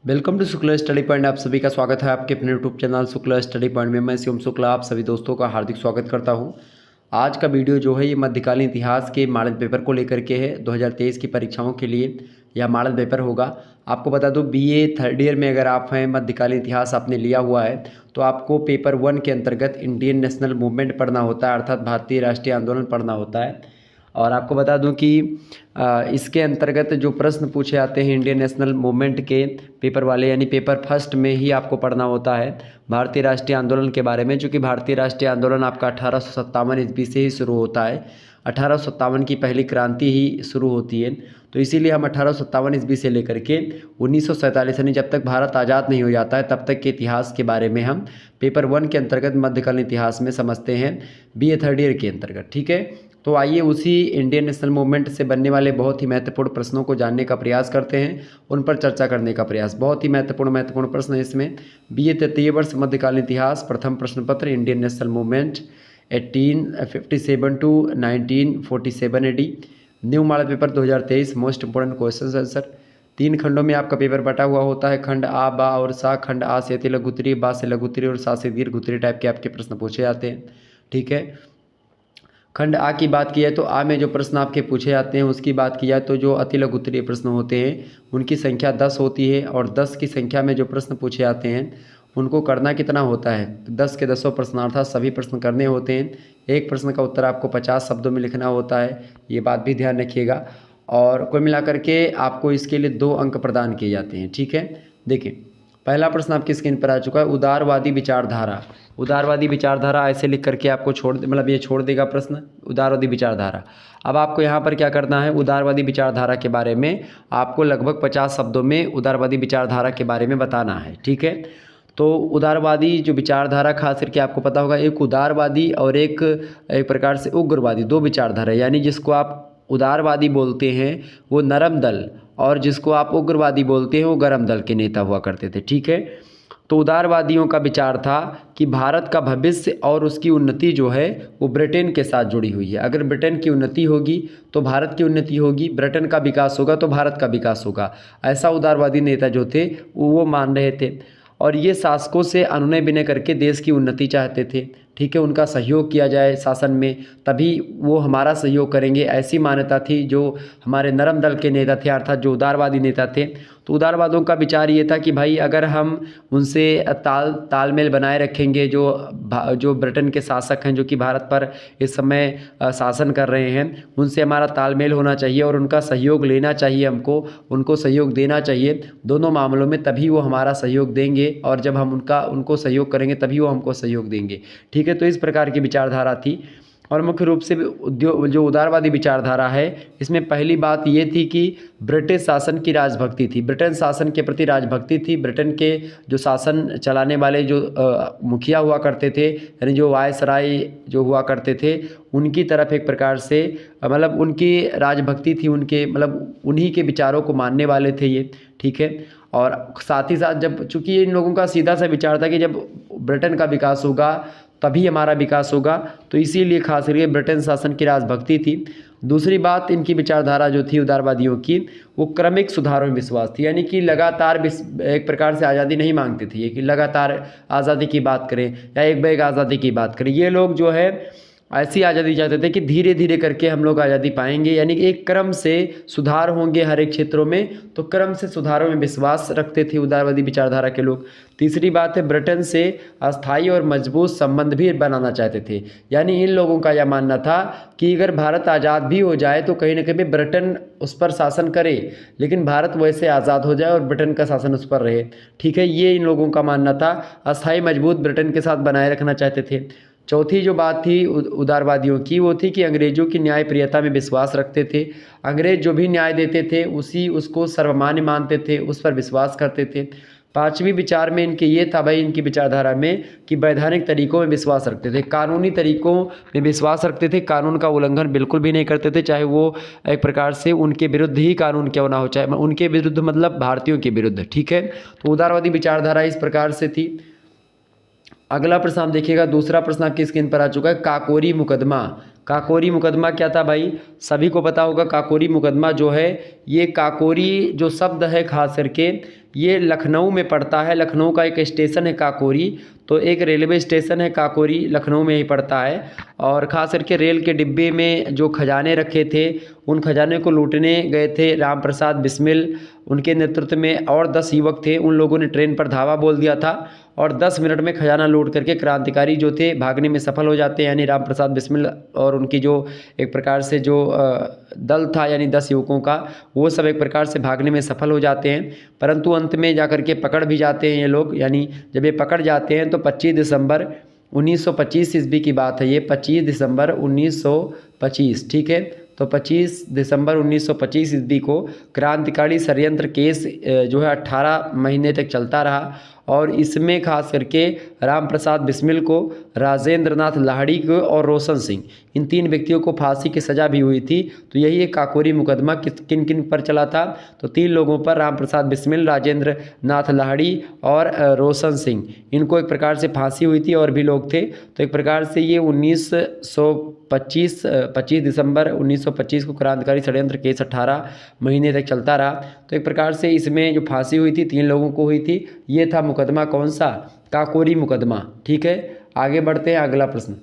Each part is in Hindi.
Welcome to Shukla study point. आप सभी का स्वागत है आपके अपने YouTube channel Shukla study point में। मैं शिवम शुक्ला आप सभी दोस्तों का हार्दिक स्वागत करता हूं। आज का वीडियो जो है ये मध्यकालीन इतिहास के मॉडल पेपर को लेकर के है। 2023 की परीक्षाओं के लिए यह मॉडल पेपर होगा। आपको बता दूं बीए थर्ड ईयर में अगर आप हैं, मध्यकालीन इतिहास आपने लिया हुआ है तो आपको पेपर 1 के अंतर्गत इंडियन नेशनल मूवमेंट पढ़ना होता है, अर्थात भारतीय राष्ट्रीय आंदोलन पढ़ना होता है। और आपको बता दूं कि इसके अंतर्गत जो प्रश्न पूछे आते हैं इंडियन नेशनल मूवमेंट के पेपर वाले, यानी पेपर फर्स्ट में ही आपको पढ़ना होता है भारतीय राष्ट्रीय आंदोलन के बारे में। चूँकि भारतीय राष्ट्रीय आंदोलन आपका 1857 ईस्वी से ही शुरू होता है। 1857 की पहली क्रांति ही शुरू होती है, तो इसीलिए हम 1857 ईस्वी से लेकर के 1947 यानी जब तक भारत आज़ाद नहीं हो जाता है तब तक के इतिहास के बारे में हम पेपर 1 के अंतर्गत मध्यकालीन इतिहास में समझते हैं, बीए थर्ड ईयर के अंतर्गत। ठीक है, तो आइए उसी इंडियन नेशनल मूवमेंट से बनने वाले बहुत ही महत्वपूर्ण प्रश्नों को जानने का प्रयास करते हैं, उन पर चर्चा करने का प्रयास। बहुत ही महत्वपूर्ण प्रश्न है इसमें। बीए तृतीय वर्ष मध्यकालीन इतिहास, प्रथम प्रश्न पत्र, Indian national movement 1857 to 1947 AD, new model paper 2023, most important question answer. 3 खंडों में आपका पेपर बटा हुआ होता है। खंड आ, बा और सा। खंड आ से अति लघु उत्तरीय, बा से लघु उत्तरीय और सा से दीर्घ उत्तरीय टाइप के आपके प्रश्न पूछे जाते हैं। ठीक है, खंड आ की बात की जाए तो आ में जो प्रश्न आपके पूछे जाते हैं उसकी बात की जाए तो जो अति लघु उत्तरीय प्रश्न होते हैं उनकी संख्या 10 होती है, और 10 की संख्या में जो प्रश्न पूछे जाते हैं उनको करना कितना होता है, 10 के 10 प्रश्न, अर्थात सभी प्रश्न करने होते हैं। एक प्रश्न का उत्तर आपको 50 शब्दों में लिखना होता है, ये बात भी ध्यान रखिएगा। और कुल मिलाकर के आपको इसके लिए 2 अंक प्रदान किए जाते हैं। ठीक है, देखिए पहला प्रश्न आपकी स्क्रीन पर आ चुका है, उदारवादी विचारधारा। उदारवादी विचारधारा ऐसे लिख करके आपको ये छोड़ देगा प्रश्न, उदारवादी विचारधारा। अब आपको यहाँ पर क्या करना है, उदारवादी विचारधारा के बारे में आपको लगभग 50 शब्दों में उदारवादी विचारधारा के बारे में बताना है। ठीक है, तो उदारवादी जो विचारधारा खास करके आपको पता होगा, एक उदारवादी और एक प्रकार से उग्रवादी, 2 विचारधारा, यानी जिसको आप उदारवादी बोलते हैं वो नरम दल, और जिसको आप उग्रवादी बोलते हैं वो गरम दल के नेता हुआ करते थे। ठीक है, तो उदारवादियों का विचार था कि भारत का भविष्य और उसकी उन्नति जो है वो ब्रिटेन के साथ जुड़ी हुई है। अगर ब्रिटेन की उन्नति होगी तो भारत की उन्नति होगी, ब्रिटेन का विकास होगा तो भारत का विकास होगा। ऐसा उदारवादी नेता जो थे वो मान रहे थे, और ये शासकों से अनुनय विनय करके देश की उन्नति चाहते थे। ठीक है, उनका सहयोग किया जाए शासन में तभी वो हमारा सहयोग करेंगे, ऐसी मान्यता थी जो हमारे नरम दल के नेता थे, अर्थात जो उदारवादी नेता थे। तो उदारवादियों का विचार ये था कि भाई अगर हम उनसे तालमेल बनाए रखेंगे, जो ब्रिटेन के शासक हैं जो कि भारत पर इस समय शासन कर रहे हैं, उनसे हमारा तालमेल होना चाहिए और उनका सहयोग लेना चाहिए, हमको उनको सहयोग देना चाहिए दोनों मामलों में, तभी वो हमारा सहयोग देंगे, और जब हम उनको सहयोग करेंगे तभी वो हमको सहयोग देंगे। ठीक है, तो इस प्रकार की विचारधारा थी। और मुख्य रूप से जो उदारवादी विचारधारा है इसमें पहली बात ये थी कि ब्रिटिश शासन की राजभक्ति थी, ब्रिटेन शासन के प्रति राजभक्ति थी। ब्रिटेन के जो शासन चलाने वाले जो मुखिया हुआ करते थे, यानी जो वायसराय जो हुआ करते थे, उनकी तरफ एक प्रकार से मतलब उनकी राजभक्ति थी, उनके मतलब उन्हीं के विचारों को मानने वाले थे ये। ठीक है, और साथ ही साथ जब चूँकि इन लोगों का सीधा सा विचार था कि जब ब्रिटेन का विकास होगा तभी हमारा विकास होगा, तो इसीलिए खास करके ब्रिटेन शासन की राजभक्ति थी। दूसरी बात इनकी विचारधारा जो थी उदारवादियों की, वो क्रमिक सुधारों में विश्वास थी, यानी कि लगातार एक प्रकार से आज़ादी नहीं मांगते थे ये कि लगातार आज़ादी की बात करें या एक बैग आज़ादी की बात करें। ये लोग जो है ऐसी आज़ादी चाहते थे कि धीरे धीरे करके हम लोग आज़ादी पाएंगे, यानी कि एक क्रम से सुधार होंगे हर एक क्षेत्रों में, तो क्रम से सुधारों में विश्वास रखते थे उदारवादी विचारधारा के लोग। तीसरी बात है, ब्रिटेन से अस्थायी और मजबूत संबंध भी बनाना चाहते थे, यानी इन लोगों का यह मानना था कि अगर भारत आज़ाद भी हो जाए तो कहीं ना कहीं ब्रिटेन उस पर शासन करे, लेकिन भारत वैसे आज़ाद हो जाए और ब्रिटेन का शासन उस पर रहे। ठीक है, ये इन लोगों का मानना था, अस्थायी मजबूत ब्रिटेन के साथ बनाए रखना चाहते थे। चौथी जो बात थी उदारवादियों की वो थी कि अंग्रेज़ों की न्यायप्रियता में विश्वास रखते थे। अंग्रेज़ जो भी न्याय देते थे उसको सर्वमान्य मानते थे, उस पर विश्वास करते थे। पांचवी विचार में इनके ये था भाई, इनकी विचारधारा में कि वैधानिक तरीकों में विश्वास रखते थे, कानूनी तरीकों में विश्वास रखते थे, कानून का उल्लंघन बिल्कुल भी नहीं करते थे, चाहे वो एक प्रकार से उनके विरुद्ध ही कानून क्यों ना हो, चाहे उनके विरुद्ध मतलब भारतीयों के विरुद्ध। ठीक है, तो उदारवादी विचारधारा इस प्रकार से थी। अगला प्रश्न आप देखिएगा, दूसरा प्रश्न आपकी स्क्रीन पर आ चुका है, काकोरी मुकदमा। काकोरी मुकदमा क्या था भाई? सभी को पता होगा काकोरी मुकदमा जो है, ये काकोरी जो शब्द है खास करके ये लखनऊ में पड़ता है। लखनऊ का एक स्टेशन है काकोरी, तो एक रेलवे स्टेशन है काकोरी, लखनऊ में ही पड़ता है। और ख़ास करके रेल के डिब्बे में जो खजाने रखे थे, उन खजाने को लूटने गए थे राम प्रसाद बिस्मिल, उनके नेतृत्व में और 10 युवक थे। उन लोगों ने ट्रेन पर धावा बोल दिया था और 10 मिनट में खजाना लूट करके क्रांतिकारी जो थे भागने में सफल हो जाते हैं, यानी राम प्रसाद बिस्मिल और उनकी जो एक प्रकार से जो दल था यानी 10 युवकों का, वो सब एक प्रकार से भागने में सफल हो जाते हैं। परंतु अंत में जा कर के पकड़ भी जाते हैं ये लोग, यानी जब ये पकड़ जाते हैं तो 25 दिसंबर 1925 ईस्वी की बात है ये, 25 दिसंबर 1925, ठीक है। तो 25 दिसंबर 1925 ईस्वी को क्रांतिकारी षड्यंत्र केस जो है 18 महीने तक चलता रहा और इसमें खास करके राम प्रसाद बिस्मिल को, राजेंद्र नाथ लाहिड़ी को और रोशन सिंह, इन 3 व्यक्तियों को फांसी की सज़ा भी हुई थी। तो यही एक काकोरी मुकदमा किन किन पर चला था? तो 3 लोगों पर, राम प्रसाद बिस्मिल, राजेंद्र नाथ लाहिड़ी और रोशन सिंह, इनको एक प्रकार से फांसी हुई थी और भी लोग थे। तो एक प्रकार से ये 25 दिसंबर 1925 को क्रांतिकारी षड्यंत्र केस 18 महीने तक चलता रहा। तो एक प्रकार से इसमें जो फांसी हुई थी 3 लोगों को हुई थी। ये था मुकदमा कौन सा? काकोरी मुकदमा, ठीक है। आगे बढ़ते हैं, अगला प्रश्न।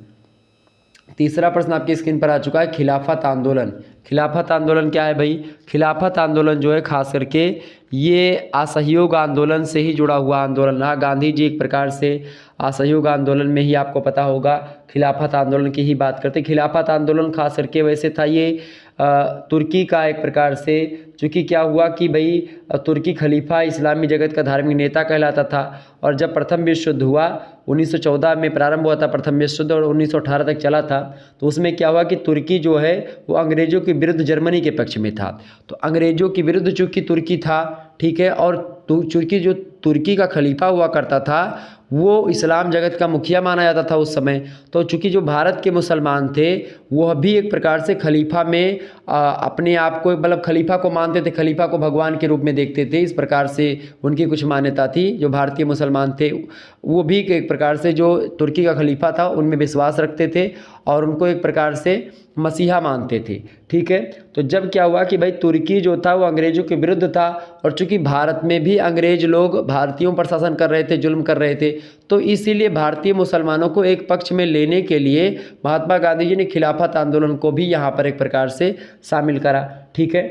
तीसरा प्रश्न आपकी स्क्रीन पर आ चुका है, खिलाफत आंदोलन। खिलाफत आंदोलन क्या है भाई? खिलाफत आंदोलन जो है खास करके ये असहयोग आंदोलन से ही जुड़ा हुआ आंदोलन रहा। गांधी जी एक प्रकार से असहयोग आंदोलन में ही, आपको पता होगा, खिलाफत आंदोलन की ही बात करते। खिलाफत आंदोलन खास करके वैसे था ये तुर्की का एक प्रकार से, चूँकि क्या हुआ कि भाई तुर्की खलीफा इस्लामी जगत का धार्मिक नेता कहलाता था और जब प्रथम विश्व युद्ध हुआ 1914 में प्रारंभ हुआ था प्रथम विश्व युद्ध और 1918 तक चला था, तो उसमें क्या हुआ कि तुर्की जो है वो अंग्रेज़ों के विरुद्ध जर्मनी के पक्ष में था। तो अंग्रेज़ों के विरुद्ध चूँकि तुर्की था, ठीक है, और चूँकि जो तुर्की का खलीफा हुआ करता था वो इस्लाम जगत का मुखिया माना जाता था उस समय। तो चूँकि जो भारत के मुसलमान थे वह भी एक प्रकार से खलीफा में अपने आप को, मतलब खलीफा को मानते थे, खलीफा को भगवान के रूप में देखते थे। इस प्रकार से उनकी कुछ मान्यता थी। जो भारतीय मुसलमान थे वो भी एक प्रकार से जो तुर्की का खलीफा था उनमें विश्वास रखते थे और उनको एक प्रकार से मसीहा मानते थे, ठीक है। तो जब क्या हुआ कि भाई तुर्की जो था वो अंग्रेज़ों के विरुद्ध था और चूँकि भारत में भी अंग्रेज़ लोग भारतीयों पर शासन कर रहे थे, जुल्म कर रहे थे, तो इसीलिए भारतीय मुसलमानों को एक पक्ष में लेने के लिए महात्मा गांधी जी ने खिलाफत आंदोलन को भी यहाँ पर एक प्रकार से शामिल करा, ठीक है।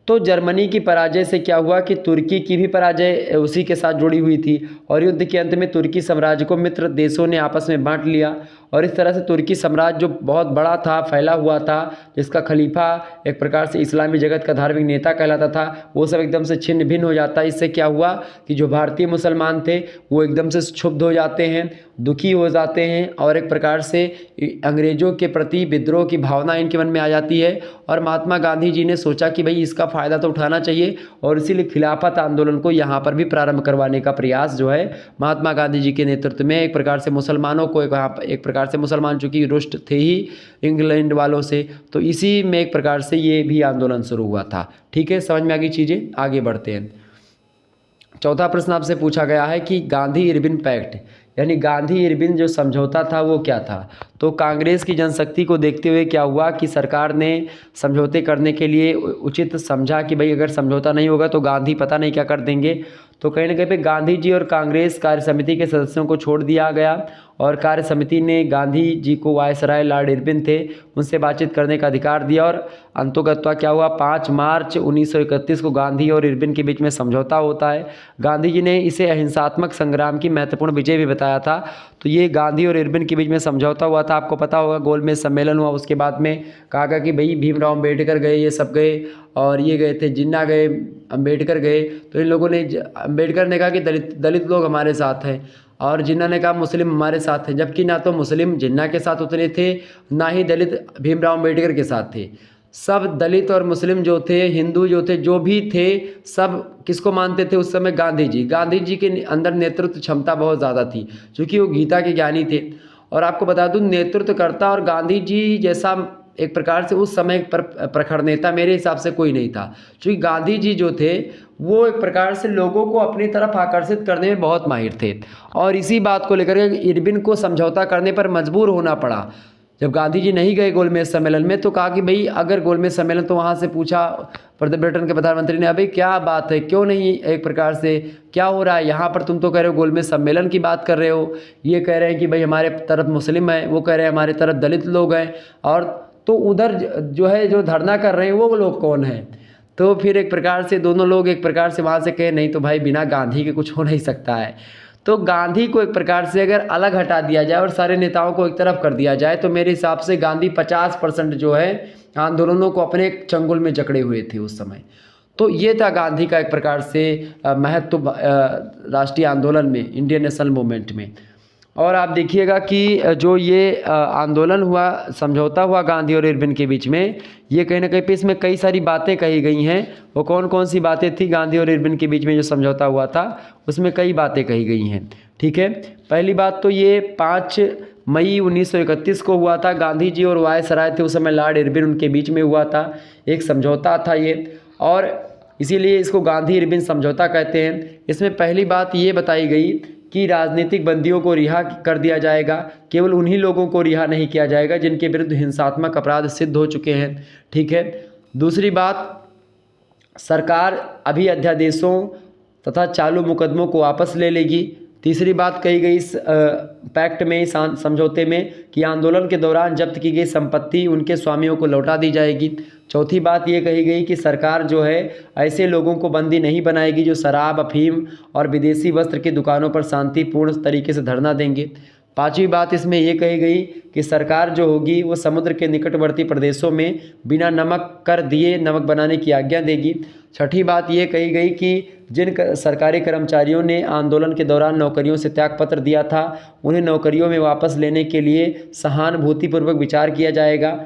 तो जर्मनी की पराजय से क्या हुआ कि तुर्की की भी पराजय उसी के साथ जुड़ी हुई थी और युद्ध के अंत में तुर्की साम्राज्य को मित्र देशों ने आपस में बांट लिया और इस तरह से तुर्की साम्राज्य जो बहुत बड़ा था, फैला हुआ था, जिसका खलीफा एक प्रकार से इस्लामी जगत का धार्मिक नेता कहलाता था, वो सब एकदम से छिन्न भिन्न हो जाता है। इससे क्या हुआ कि जो भारतीय मुसलमान थे वो एकदम से क्षुब्ध हो जाते हैं, दुखी हो जाते हैं और एक प्रकार से अंग्रेज़ों के प्रति विद्रोह की भावना इनके मन में आ जाती है। और महात्मा गांधी जी ने सोचा कि भाई इसका फ़ायदा तो उठाना चाहिए और इसीलिए खिलाफत आंदोलन को यहाँ पर भी प्रारंभ करवाने का प्रयास जो है महात्मा गांधी जी के नेतृत्व में, एक प्रकार से मुसलमानों को एक प्रकार से, मुसलमान चूँकि रुष्ट थे ही इंग्लैंड वालों से, तो इसी में एक प्रकार से ये भी आंदोलन शुरू हुआ था, ठीक है। समझ में आ गई चीज़ें, आगे बढ़ते हैं। चौथा प्रश्न आपसे पूछा गया है कि गांधी इरविन पैक्ट, यानी गांधी इरविन जो समझौता था वो क्या था? तो कांग्रेस की जनशक्ति को देखते हुए क्या हुआ कि सरकार ने समझौते करने के लिए उचित समझा कि भाई अगर समझौता नहीं होगा तो गांधी पता नहीं क्या कर देंगे। तो कहीं ना कहीं पे गांधी जी और कांग्रेस कार्य समिति के सदस्यों को छोड़ दिया गया और कार्य समिति ने गांधी जी को, वायसराय लॉर्ड इरविन थे, उनसे बातचीत करने का अधिकार दिया और अंतोगत्वा क्या हुआ, 5 मार्च 1931 को गांधी और इरविन के बीच में समझौता होता है। गांधी जी ने इसे अहिंसात्मक संग्राम की महत्वपूर्ण विजय भी बताया था। तो ये गांधी और इरविन के बीच में समझौता हुआ था, आपको पता होगा, गोलमेज सम्मेलन हुआ। उसके बाद में कहा गया कि भाई भीमराव अम्बेडकर गए, ये सब गए और ये गए थे, जिन्ना गए, अम्बेडकर गए। तो इन लोगों ने, अम्बेडकर ने कहा कि दलित लोग हमारे साथ हैं और जिन्ना ने कहा मुस्लिम हमारे साथ हैं, जबकि ना तो मुस्लिम जिन्ना के साथ उतरे थे, ना ही दलित भीमराव अम्बेडकर के साथ थे। सब दलित और मुस्लिम जो थे, हिंदू जो थे, जो भी थे, सब किसको मानते थे उस समय? गांधी जी। गांधी जी के अंदर नेतृत्व क्षमता बहुत ज़्यादा थी क्योंकि वो गीता के ज्ञानी थे। और आपको बता दूं, नेतृत्वकर्ता और गांधी जी जैसा एक प्रकार से उस समय पर प्रखर नेता मेरे हिसाब से कोई नहीं था, क्योंकि गांधी जी जो थे वो एक प्रकार से लोगों को अपनी तरफ आकर्षित करने में बहुत माहिर थे और इसी बात को लेकर के इरविन को समझौता करने पर मजबूर होना पड़ा। जब गांधी जी नहीं गए गोलमेज सम्मेलन में तो कहा कि भाई अगर गोलमेज सम्मेलन, तो वहाँ से पूछा ब्रिटेन के प्रधानमंत्री ने, अभी क्या बात है, क्यों नहीं, एक प्रकार से क्या हो रहा है यहाँ पर, तुम तो कह रहे हो गोलमेज सम्मेलन की बात कर रहे हो, ये कह रहे हैं कि भाई हमारे तरफ मुस्लिम हैं, वो कह रहे हैं हमारे तरफ दलित लोग हैं, और तो उधर जो है जो धरना कर रहे हैं वो लोग कौन हैं। तो फिर एक प्रकार से दोनों लोग एक प्रकार से वहाँ से कहे नहीं तो भाई बिना गांधी के कुछ हो नहीं सकता है। तो गांधी को एक प्रकार से अगर अलग हटा दिया जाए और सारे नेताओं को एक तरफ कर दिया जाए तो मेरे हिसाब से गांधी 50% जो है आंदोलनों को अपने चंगुल में जकड़े हुए थे उस समय। तो ये था गांधी का एक प्रकार से महत्व राष्ट्रीय आंदोलन में, इंडियन नेशनल मूवमेंट में। और आप देखिएगा कि जो ये आंदोलन हुआ, समझौता हुआ गांधी और इरविन के बीच में, ये कहीं ना कहीं पे इसमें कई सारी बातें कही गई हैं। वो कौन कौन सी बातें थी गांधी और इरविन के बीच में जो समझौता हुआ था, उसमें कई बातें कही गई हैं। ठीक है, पहली बात तो ये 5 मई 1931 को हुआ था। गांधी जी और वायसराय थे उस समय, लॉर्ड इरविन उनके बीच में हुआ था, एक समझौता था ये, और इसीलिए इसको गांधी इरविन समझौता कहते हैं। इसमें पहली बात ये बताई गई कि राजनीतिक बंदियों को रिहा कर दिया जाएगा, केवल उन्हीं लोगों को रिहा नहीं किया जाएगा जिनके विरुद्ध हिंसात्मक अपराध सिद्ध हो चुके हैं। ठीक है, दूसरी बात, सरकार अभी अध्यादेशों तथा चालू मुकदमों को वापस ले लेगी। तीसरी बात कही गई इस पैक्ट में, इस समझौते में, कि आंदोलन के दौरान जब्त की गई संपत्ति उनके स्वामियों को लौटा दी जाएगी। चौथी बात ये कही गई कि सरकार जो है ऐसे लोगों को बंदी नहीं बनाएगी जो शराब, अफीम और विदेशी वस्त्र की दुकानों पर शांतिपूर्ण तरीके से धरना देंगे। पांचवी बात इसमें ये कही गई कि सरकार जो होगी वो समुद्र के निकटवर्ती प्रदेशों में बिना नमक कर दिए नमक बनाने की आज्ञा देगी। छठी बात ये कही गई कि जिन सरकारी कर्मचारियों ने आंदोलन के दौरान नौकरियों से त्यागपत्र दिया था उन्हें नौकरियों में वापस लेने के लिए सहानुभूतिपूर्वक विचार किया जाएगा।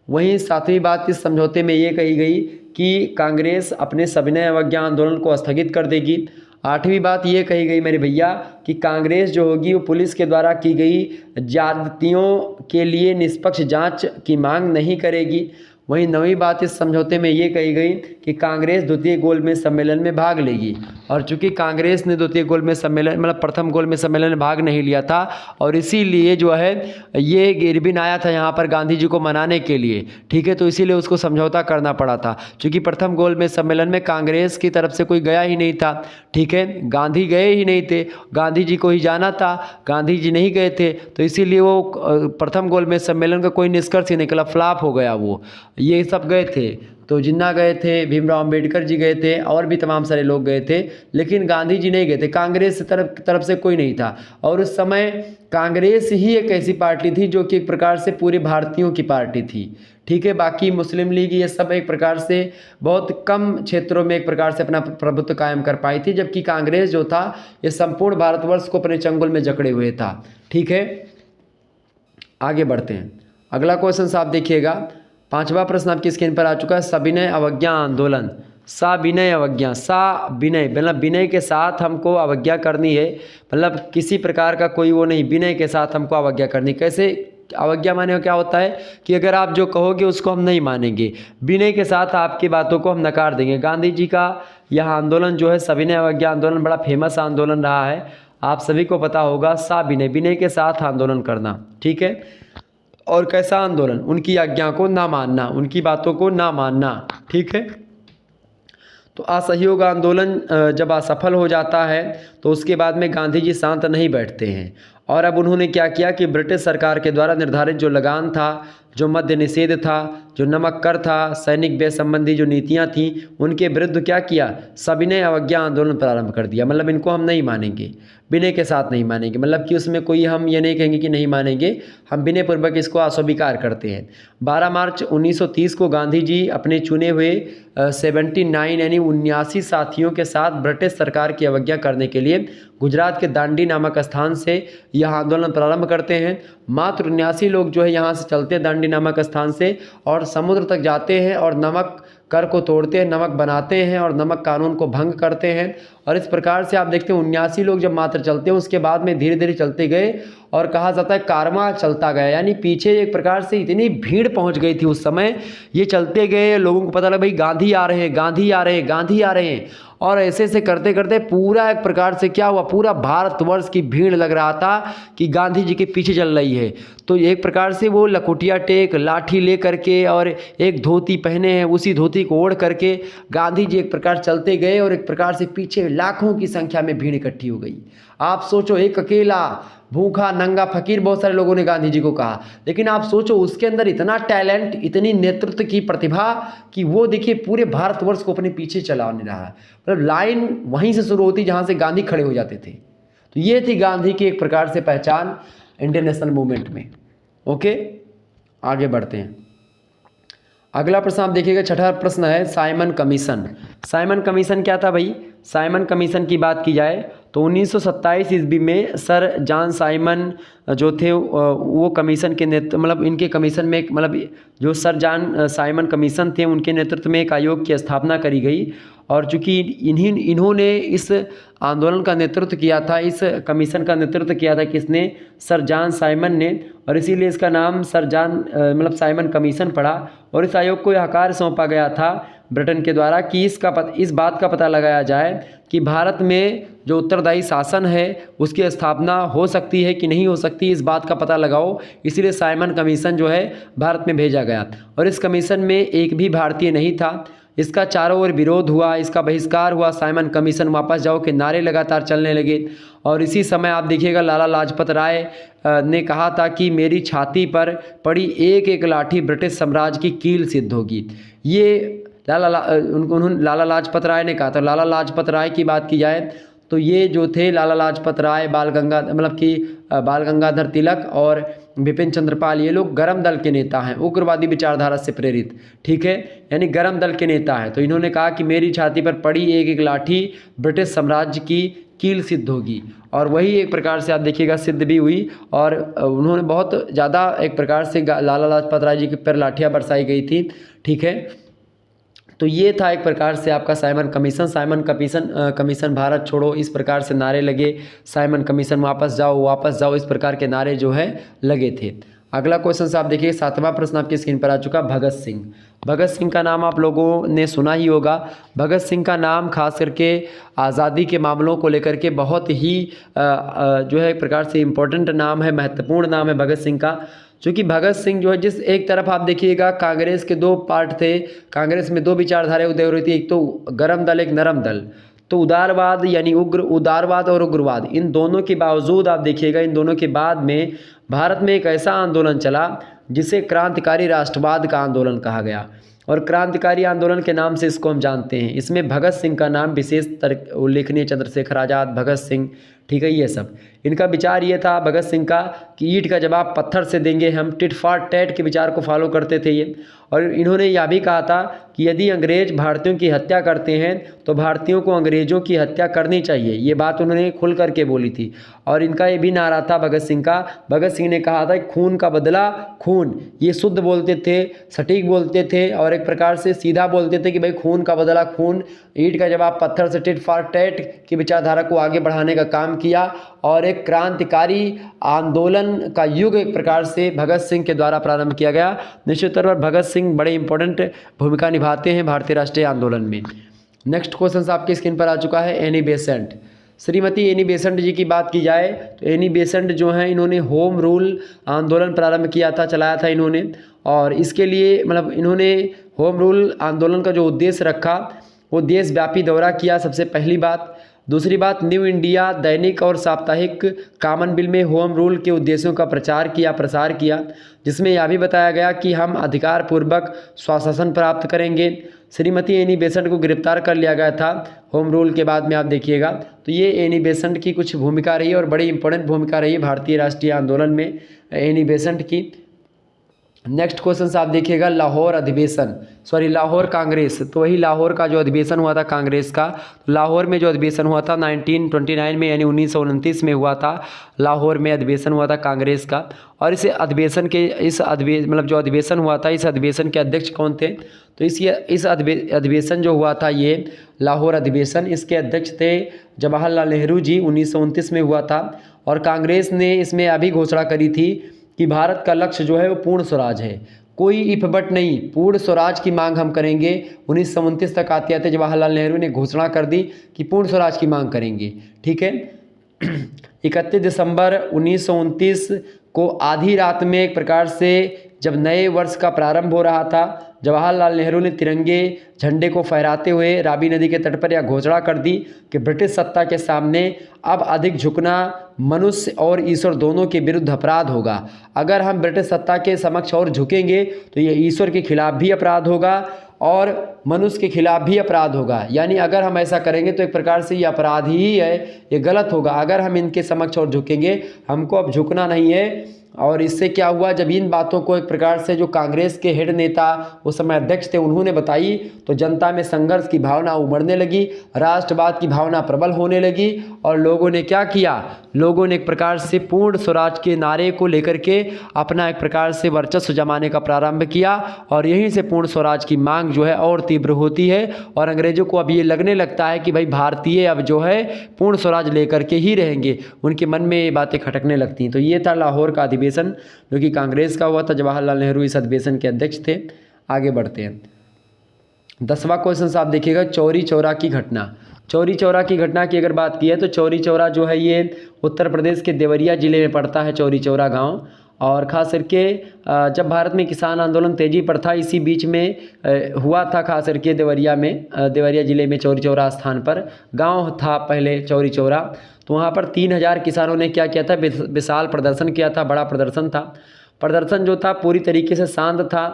वहीं सातवीं बात इस समझौते में ये कही गई कि कांग्रेस अपने सविनय अवज्ञा आंदोलन को स्थगित कर देगी। आठवीं बात ये कही गई मेरे भैया कि कांग्रेस जो होगी वो पुलिस के द्वारा की गई ज्यादतियों के लिए निष्पक्ष जांच की मांग नहीं करेगी। वहीं नवीं बात इस समझौते में ये कही गई कि कांग्रेस द्वितीय गोलमेज सम्मेलन में भाग लेगी, और चूंकि कांग्रेस ने द्वितीय गोलमेज सम्मेलन मतलब प्रथम गोलमेज सम्मेलन में भाग नहीं लिया था और इसीलिए जो है ये इरविन आया था यहाँ पर गांधी जी को मनाने के लिए। ठीक है, तो इसीलिए उसको समझौता करना पड़ा था, चूँकि प्रथम गोलमेज सम्मेलन में कांग्रेस की तरफ से कोई गया ही नहीं था। ठीक है, गांधी गए ही नहीं थे, गांधी जी को ही जाना था, गांधी जी नहीं गए थे, तो इसीलिए वो प्रथम गोलमेज सम्मेलन का कोई निष्कर्ष ही निकला, फ्लॉप हो गया वो। ये सब गए थे, तो जिन्ना गए थे, भीमराव अंबेडकर जी गए थे, और भी तमाम सारे लोग गए थे, लेकिन गांधी जी नहीं गए थे, कांग्रेस तरफ से कोई नहीं था। और उस समय कांग्रेस ही एक ऐसी पार्टी थी जो कि एक प्रकार से पूरे भारतीयों की पार्टी थी। ठीक है, बाकी मुस्लिम लीग ये सब एक प्रकार से बहुत कम क्षेत्रों में एक प्रकार से अपना प्रभुत्व कायम कर पाई थी, जबकि कांग्रेस जो था ये संपूर्ण भारतवर्ष को अपने चंगुल में जकड़े हुए था। ठीक है, आगे बढ़ते हैं। अगला क्वेश्चन साहब देखिएगा, 5वां प्रश्न आपकी स्क्रीन पर आ चुका है। सविनय अवज्ञा आंदोलन, साविनय अवज्ञा, सा विनय मतलब विनय के साथ हमको अवज्ञा करनी है, मतलब किसी प्रकार का कोई वो नहीं, विनय के साथ हमको अवज्ञा करनी। कैसे अवज्ञा माने क्या होता है कि अगर आप जो कहोगे उसको हम नहीं मानेंगे, विनय के साथ आपकी बातों को हम नकार देंगे। गांधी जी का यह आंदोलन जो है सविनय अवज्ञा आंदोलन बड़ा फेमस आंदोलन रहा है, आप सभी को पता होगा। सा विनय, विनय के साथ आंदोलन करना। ठीक है, और कैसा आंदोलन, उनकी आज्ञा को ना मानना, उनकी बातों को ना मानना। ठीक है, तो असहयोग आंदोलन जब असफल हो जाता है तो उसके बाद में गांधी जी शांत नहीं बैठते हैं, और अब उन्होंने क्या किया कि ब्रिटिश सरकार के द्वारा निर्धारित जो लगान था, जो मद्य निषेध था, जो नमक कर था, सैनिक व्यय संबंधी जो नीतियां थीं, उनके विरुद्ध क्या किया, सविनय अवज्ञा आंदोलन प्रारंभ कर दिया। मतलब इनको हम नहीं मानेंगे, विनय के साथ नहीं मानेंगे, मतलब कि उसमें कोई हम ये नहीं कहेंगे कि नहीं मानेंगे, हम विनयपूर्वक इसको अस्वीकार करते हैं। 12 मार्च 1930 को गांधी जी अपने चुने हुए 79 यानी 79 साथियों के साथ ब्रिटिश सरकार की अवज्ञा करने के लिए गुजरात के दांडी नामक स्थान से यह आंदोलन प्रारंभ करते हैं। मात्र 79 लोग जो है यहाँ से चलते हैं दांडी नामक स्थान से और समुद्र तक जाते हैं और नमक कर को तोड़ते हैं, नमक बनाते हैं और नमक कानून को भंग करते हैं और इस प्रकार से आप देखते हैं 79 लोग जब मात्र चलते हैं, उसके बाद में धीरे धीरे चलते गए और कहा जाता है कारवां चलता गया, यानी पीछे एक प्रकार से इतनी भीड़ पहुंच गई थी उस समय। ये चलते गए, लोगों को पता लगा भाई गांधी आ रहे हैं, गांधी आ रहे हैं, गांधी आ रहे हैं, और ऐसे ऐसे करते करते पूरा एक प्रकार से क्या हुआ, पूरा भारतवर्ष की भीड़ लग रहा था कि गांधी जी के पीछे चल रही है। तो एक प्रकार से वो लखोटिया टेक लाठी ले करके और एक धोती पहने हैं, उसी धोती को ओढ़ करके गांधी जी एक प्रकार चलते गए और एक प्रकार से पीछे लाखों की संख्या में भीड़ इकट्ठी हो गई। आप सोचो, एक अकेला भूखा नंगा फकीर, बहुत सारे लोगों ने गांधी जी को कहा, लेकिन आप सोचो उसके अंदर इतना टैलेंट, इतनी नेतृत्व की प्रतिभा कि वो देखिए पूरे भारतवर्ष को अपने पीछे चलाने रहा है। मतलब लाइन वहीं से शुरू होती जहां से गांधी खड़े हो जाते थे। तो ये थी गांधी की एक प्रकार से पहचान इंडियन नेशनल मूवमेंट में। ओके, आगे बढ़ते हैं। अगला प्रश्न आप देखिएगा, छठा प्रश्न है साइमन कमीशन। साइमन कमीशन क्या था भाई? साइमन कमीशन की बात की जाए तो 1927 ईस्वी में सर जॉन साइमन जो थे वो कमीशन के नेतृत्व, मतलब इनके कमीशन में मतलब जो सर जॉन साइमन कमीशन थे उनके नेतृत्व में एक आयोग की स्थापना करी गई। और चूंकि इन्होंने इस आंदोलन का नेतृत्व किया था, इस कमीशन का नेतृत्व किया था किसने? सर जॉन साइमन ने, और इसीलिए इसका नाम सर जॉन मतलब साइमन कमीशन पड़ा। और इस आयोग को यह कार्य सौंपा गया था ब्रिटेन के द्वारा कि इस बात का पता लगाया जाए कि भारत में जो उत्तरदायी शासन है उसकी स्थापना हो सकती है कि नहीं हो सकती, इस बात का पता लगाओ। इसीलिए साइमन कमीशन जो है भारत में भेजा गया। और इस कमीशन में एक भी भारतीय नहीं था। इसका चारों ओर विरोध हुआ, इसका बहिष्कार हुआ, साइमन कमीशन वापस जाओ के नारे लगातार चलने लगे। और इसी समय आप देखिएगा लाला लाजपत राय ने कहा था कि मेरी छाती पर पड़ी एक एक लाठी ब्रिटिश साम्राज्य की कील सिद्ध होगी। ये लाला लाजपत राय ने कहा था। लाला लाजपत राय की बात की जाए तो ये जो थे लाला लाजपत राय, बाल गंगाधर तिलक और बिपिन चंद्रपाल, ये लोग गरम दल के नेता हैं, उग्रवादी विचारधारा से प्रेरित, ठीक है, यानी गरम दल के नेता हैं। तो इन्होंने कहा कि मेरी छाती पर पड़ी एक एक लाठी ब्रिटिश साम्राज्य की कील सिद्ध होगी। और वही एक प्रकार से आप देखिएगा सिद्ध भी हुई। और उन्होंने बहुत ज़्यादा एक प्रकार से लाला लाजपत राय जी के पर लाठियाँ बरसाई गई थी, ठीक है। तो ये था एक प्रकार से आपका Simon commission. Simon commission Bharat छोड़ो, इस प्रकार से नारे लगे, साइमन कमीशन वापस जाओ, इस प्रकार के नारे जो है लगे थे। अगला क्वेश्चन से आप देखिए, सातवां प्रश्न आपकी स्क्रीन पर आ चुका, भगत सिंह। भगत सिंह का नाम आप लोगों ने सुना ही होगा। भगत सिंह का नाम खास करके आज़ादी के मामलों को लेकर के बहुत ही जो है एक प्रकार से इम्पोर्टेंट नाम है, महत्वपूर्ण नाम है भगत सिंह का। क्योंकि भगत सिंह जो है, जिस एक तरफ आप देखिएगा कांग्रेस के दो पार्ट थे, कांग्रेस में दो विचारधाराएं उदय हो रही थी, एक तो गरम दल, एक नरम दल। तो उदारवाद यानी उदारवाद और उग्रवाद, इन दोनों के बावजूद आप देखिएगा, इन दोनों के बाद में भारत में एक ऐसा आंदोलन चला जिसे क्रांतिकारी राष्ट्रवाद का आंदोलन कहा गया। और क्रांतिकारी आंदोलन के नाम से इसको हम जानते हैं। इसमें भगत सिंह का नाम विशेष उल्लेखनीय, चंद्रशेखर आज़ाद, भगत सिंह, ठीक है, ये सब। इनका विचार ये था भगत सिंह का कि ईंट का जवाब पत्थर से देंगे हम, टिट फॉर टैट के विचार को फॉलो करते थे ये। और इन्होंने यह भी कहा था कि यदि अंग्रेज भारतीयों की हत्या करते हैं तो भारतीयों को अंग्रेजों की हत्या करनी चाहिए, ये बात उन्होंने खुल करके बोली थी। और इनका ये भी नारा था भगत सिंह का, भगत सिंह ने कहा था खून का बदला खून, ये शुद्ध बोलते थे, सटीक बोलते थे और एक प्रकार से सीधा बोलते थे कि भाई खून का बदला खून, ईंट का जवाब पत्थर से, टिट फॉर टैट की विचारधारा को आगे बढ़ाने का काम किया। और एक क्रांतिकारी आंदोलन का युग एक प्रकार से भगत सिंह के द्वारा प्रारंभ किया गया। निश्चित तौर पर भगत सिंह बड़े इंपॉर्टेंट भूमिका निभाते हैं भारतीय राष्ट्रीय आंदोलन में। नेक्स्ट क्वेश्चन आपकी स्क्रीन पर आ चुका है, Annie Besant. Shrimati Annie Besant ji की बात की जाए तो एनी बेसेंट जो हैं, इन्होंने होम रूल आंदोलन प्रारंभ किया था, चलाया था इन्होंने। और इसके लिए मतलब इन्होंने होम रूल आंदोलन का जो उद्देश्य रखा वो देशव्यापी दौरा किया, सबसे पहली बात। दूसरी बात, न्यू इंडिया दैनिक और साप्ताहिक कॉमन बिल में होम रूल के उद्देश्यों का प्रसार किया, जिसमें यह भी बताया गया कि हम अधिकार पूर्वक स्वशासन प्राप्त करेंगे। श्रीमती एनी बेसेंट को गिरफ्तार कर लिया गया था होम रूल के बाद में, आप देखिएगा। तो ये एनी बेसेंट की कुछ भूमिका रही और बड़ी इंपॉर्टेंट भूमिका रही भारतीय राष्ट्रीय आंदोलन में एनी बेसेंट की। नेक्स्ट क्वेश्चन से आप देखिएगा लाहौर अधिवेशन, सॉरी लाहौर कांग्रेस, तो वही लाहौर का जो अधिवेशन हुआ था कांग्रेस का, लाहौर में जो अधिवेशन हुआ था 1929 में, यानी 1929 में हुआ था, लाहौर में अधिवेशन हुआ था कांग्रेस का। और इस अधिवेशन के मतलब जो अधिवेशन हुआ था, इस अधिवेशन के अध्यक्ष कौन थे? तो इस अधिवेशन जो हुआ था ये लाहौर अधिवेशन, इसके अध्यक्ष थे जवाहरलाल नेहरू जी, 1929 में हुआ था। और कांग्रेस ने इसमें अभी घोषणा करी थी कि भारत का लक्ष्य जो है वो पूर्ण स्वराज है, कोई इफ बट नहीं, पूर्ण स्वराज की मांग हम करेंगे। 1929 तक आते आते जवाहरलाल नेहरू ने घोषणा कर दी कि पूर्ण स्वराज की मांग करेंगे। ठीक है। 31 दिसंबर 1929 को आधी रात में एक प्रकार से जब नए वर्ष का प्रारंभ हो रहा था, जवाहरलाल नेहरू ने तिरंगे झंडे को फहराते हुए रावी नदी के तट पर यह घोषणा कर दी कि ब्रिटिश सत्ता के सामने अब अधिक झुकना मनुष्य और ईश्वर दोनों के विरुद्ध अपराध होगा। अगर हम ब्रिटिश सत्ता के समक्ष और झुकेंगे तो ये ईश्वर के खिलाफ भी अपराध होगा और मनुष्य के खिलाफ भी अपराध होगा। यानी अगर हम ऐसा करेंगे तो एक प्रकार से ये अपराध ही है, ये गलत होगा। अगर हम इनके समक्ष और झुकेंगे, हमको अब झुकना नहीं है। और इससे क्या हुआ, जब इन बातों को एक प्रकार से जो कांग्रेस के हेड नेता उस समय अध्यक्ष थे उन्होंने बताई, तो जनता में संघर्ष की भावना उमड़ने लगी, राष्ट्रवाद की भावना प्रबल होने लगी। और लोगों ने क्या किया, लोगों ने एक प्रकार से पूर्ण स्वराज के नारे को लेकर के अपना एक प्रकार से वर्चस्व जमाने का प्रारंभ किया। और यहीं से पूर्ण स्वराज की मांग जो है और तीव्र होती है। और अंग्रेजों को अब ये लगने लगता है कि भाई भारतीय अब जो है पूर्ण स्वराज लेकर के ही रहेंगे, उनके मन में ये बातें खटकने लगती हैं। तो ये था लाहौर का अधिवेशन जो कि कांग्रेस का हुआ था, जवाहरलाल नेहरू इस अधिवेशन के अध्यक्ष थे। आगे बढ़ते हैं। 10वां क्वेश्चन से आप देखिएगा चौरी चौरा की घटना। चौरी चौरा की घटना की अगर बात की है तो चौरी चौरा जो है ये उत्तर प्रदेश के देवरिया जिले में पड़ता है, चौरी चौरा गांव। और ख़ास करके जब भारत में किसान आंदोलन तेज़ी पर था, इसी बीच में हुआ था, खास करके देवरिया में, देवरिया ज़िले में चौरी चौरा स्थान पर गांव था पहले चौरी चौरा। तो वहाँ पर 3000 किसानों ने क्या किया था, विशाल प्रदर्शन किया था, बड़ा प्रदर्शन था। प्रदर्शन जो था पूरी तरीके से शांत था।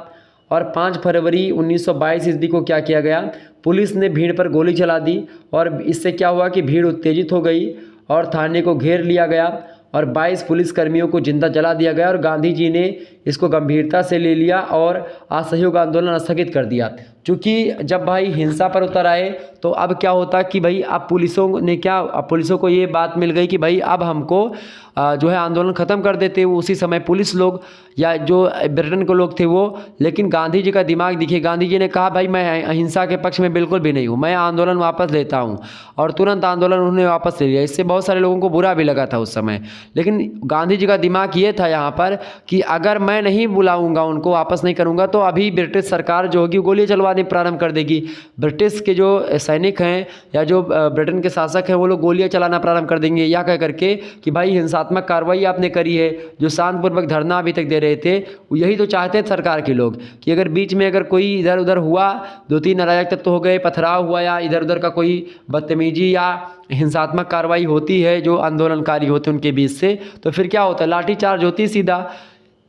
और 5 फरवरी 1922 ईस्वी को क्या किया गया, पुलिस ने भीड़ पर गोली चला दी। और इससे क्या हुआ कि भीड़ उत्तेजित हो गई और थाने को घेर लिया गया और 22 पुलिसकर्मियों को जिंदा जला दिया गया। और गांधी जी ने इसको गंभीरता से ले लिया और असहयोग आंदोलन स्थगित कर दिया। क्योंकि जब भाई हिंसा पर उतर आए तो अब क्या होता कि भाई अब पुलिसों को ये बात मिल गई कि भाई अब हमको जो है आंदोलन ख़त्म कर देते। उसी समय पुलिस लोग या जो ब्रिटेन के लोग थे वो, लेकिन गांधी जी का दिमाग देखिए, गांधी जी ने कहा भाई मैं अहिंसा के पक्ष में बिल्कुल भी नहीं हूँ, मैं आंदोलन वापस लेता हूँ। और तुरंत आंदोलन उन्होंने वापस ले लिया। इससे बहुत सारे लोगों को बुरा भी लगा था उस समय। लेकिन गांधी जी का दिमाग ये था यहाँ पर कि अगर मैं नहीं बुलाऊंगा, उनको वापस नहीं करूँगा, तो अभी ब्रिटिश सरकार जो होगी गोली चलवाने प्रारंभ कर देगी। ब्रिटिश के जो सैनिक हैं या जो ब्रिटेन के शासक हैं वो लोग गोलियां चलाना प्रारंभ कर देंगे, या कह करके कि भाई हिंसात्मक कार्रवाई आपने करी है। जो शांतिपूर्वक धरना अभी तक दे रहे थे, यही तो चाहते थे सरकार के लोग कि अगर बीच में अगर कोई इधर उधर हुआ, 2-3 अराजक तत्व हो गए, पथराव हुआ या इधर उधर का कोई बदतमीजी या हिंसात्मक कार्रवाई होती है जो आंदोलनकारी होते हैं उनके बीच से, तो फिर क्या होता है, लाठीचार्ज होती सीधा।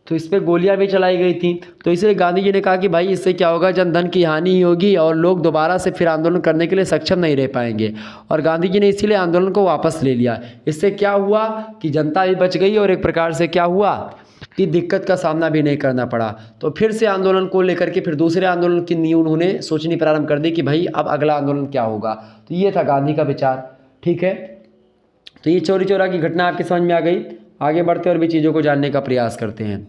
तो इस पर गोलियां भी चलाई गई थी। तो इसलिए गांधी जी ने कहा कि भाई इससे क्या होगा, जनधन की हानि ही होगी और लोग दोबारा से फिर आंदोलन करने के लिए सक्षम नहीं रह पाएंगे। और गांधी जी ने इसीलिए आंदोलन को वापस ले लिया। इससे क्या हुआ कि जनता भी बच गई और एक प्रकार से क्या हुआ कि दिक्कत का सामना भी नहीं करना पड़ा। तो फिर से आंदोलन को लेकर के फिर दूसरे आंदोलन की नींव उन्होंने सोचनी प्रारंभ कर दी कि भाई अब अगला आंदोलन क्या होगा। तो ये था गांधी का विचार। ठीक है, तो ये चौरी चौरा की घटना आपकी समझ में आ गई। आगे बढ़ते और भी चीज़ों को जानने का प्रयास करते हैं।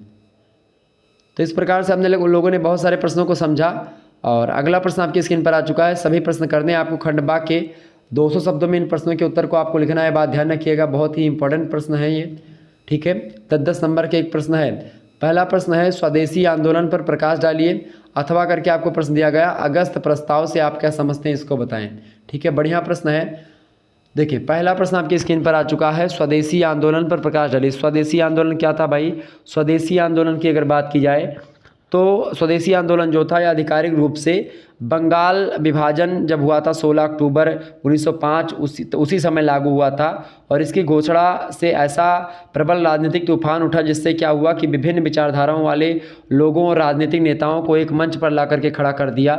तो इस प्रकार से हमने लोगों ने बहुत सारे प्रश्नों को समझा। और अगला प्रश्न आपकी स्क्रीन पर आ चुका है। सभी प्रश्न करने हैं आपको खंड बा के 200 शब्दों में इन प्रश्नों के उत्तर को आपको लिखना है। बात ध्यान रखिएगा, बहुत ही इंपॉर्टेंट प्रश्न है ये। ठीक है, 10-10 नंबर के एक प्रश्न है। पहला प्रश्न है स्वदेशी आंदोलन पर प्रकाश डालिए, अथवा करके आपको प्रश्न दिया गया, अगस्त प्रस्ताव से आप क्या समझते हैं इसको बताएं। ठीक है, बढ़िया प्रश्न है। देखिए पहला प्रश्न आपकी स्क्रीन पर आ चुका है, स्वदेशी आंदोलन पर प्रकाश डालिए। स्वदेशी आंदोलन क्या था भाई? स्वदेशी आंदोलन की अगर बात की जाए तो स्वदेशी आंदोलन जो था यह आधिकारिक रूप से बंगाल विभाजन जब हुआ था 16 अक्टूबर 1905 उसी समय लागू हुआ था। और इसकी घोषणा से ऐसा प्रबल राजनीतिक तूफान उठा जिससे क्या हुआ कि विभिन्न विचारधाराओं वाले लोगों और राजनीतिक नेताओं को एक मंच पर ला करके खड़ा कर दिया।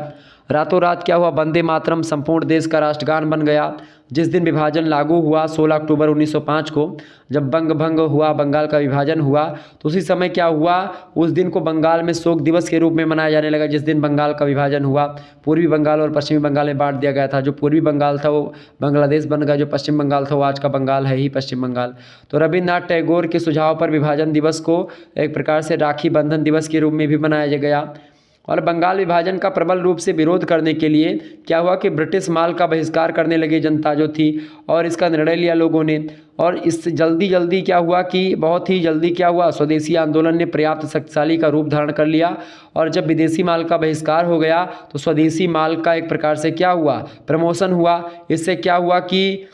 रातों रात क्या हुआ, वंदे मातरम संपूर्ण देश का राष्ट्रगान बन गया। जिस दिन विभाजन लागू हुआ 16 अक्टूबर 1905 को, जब बंग भंग हुआ, बंगाल का विभाजन हुआ, तो उसी समय क्या हुआ, उस दिन को बंगाल में शोक दिवस के रूप में मनाया जाने लगा। जिस दिन बंगाल का विभाजन हुआ, पूर्वी बंगाल और पश्चिमी बंगाल में बांट दिया गया था। जो पूर्वी बंगाल था वो बांग्लादेश बन गया, जो पश्चिम बंगाल था वो आज का बंगाल है ही, पश्चिम बंगाल। तो रविन्द्रनाथ टैगोर के सुझाव पर विभाजन दिवस को एक प्रकार से राखी बंधन दिवस के रूप में भी मनाया गया। और बंगाल विभाजन का प्रबल रूप से विरोध करने के लिए क्या हुआ कि ब्रिटिश माल का बहिष्कार करने लगे जनता जो थी, और इसका निर्णय लिया लोगों ने। और इससे जल्दी क्या हुआ कि बहुत ही जल्दी क्या हुआ, स्वदेशी आंदोलन ने पर्याप्त शक्तिशाली का रूप धारण कर लिया। और जब विदेशी माल का बहिष्कार हो गया तो स्वदेशी माल का एक प्रकार से क्या हुआ, प्रमोशन हुआ। इससे क्या हुआ कि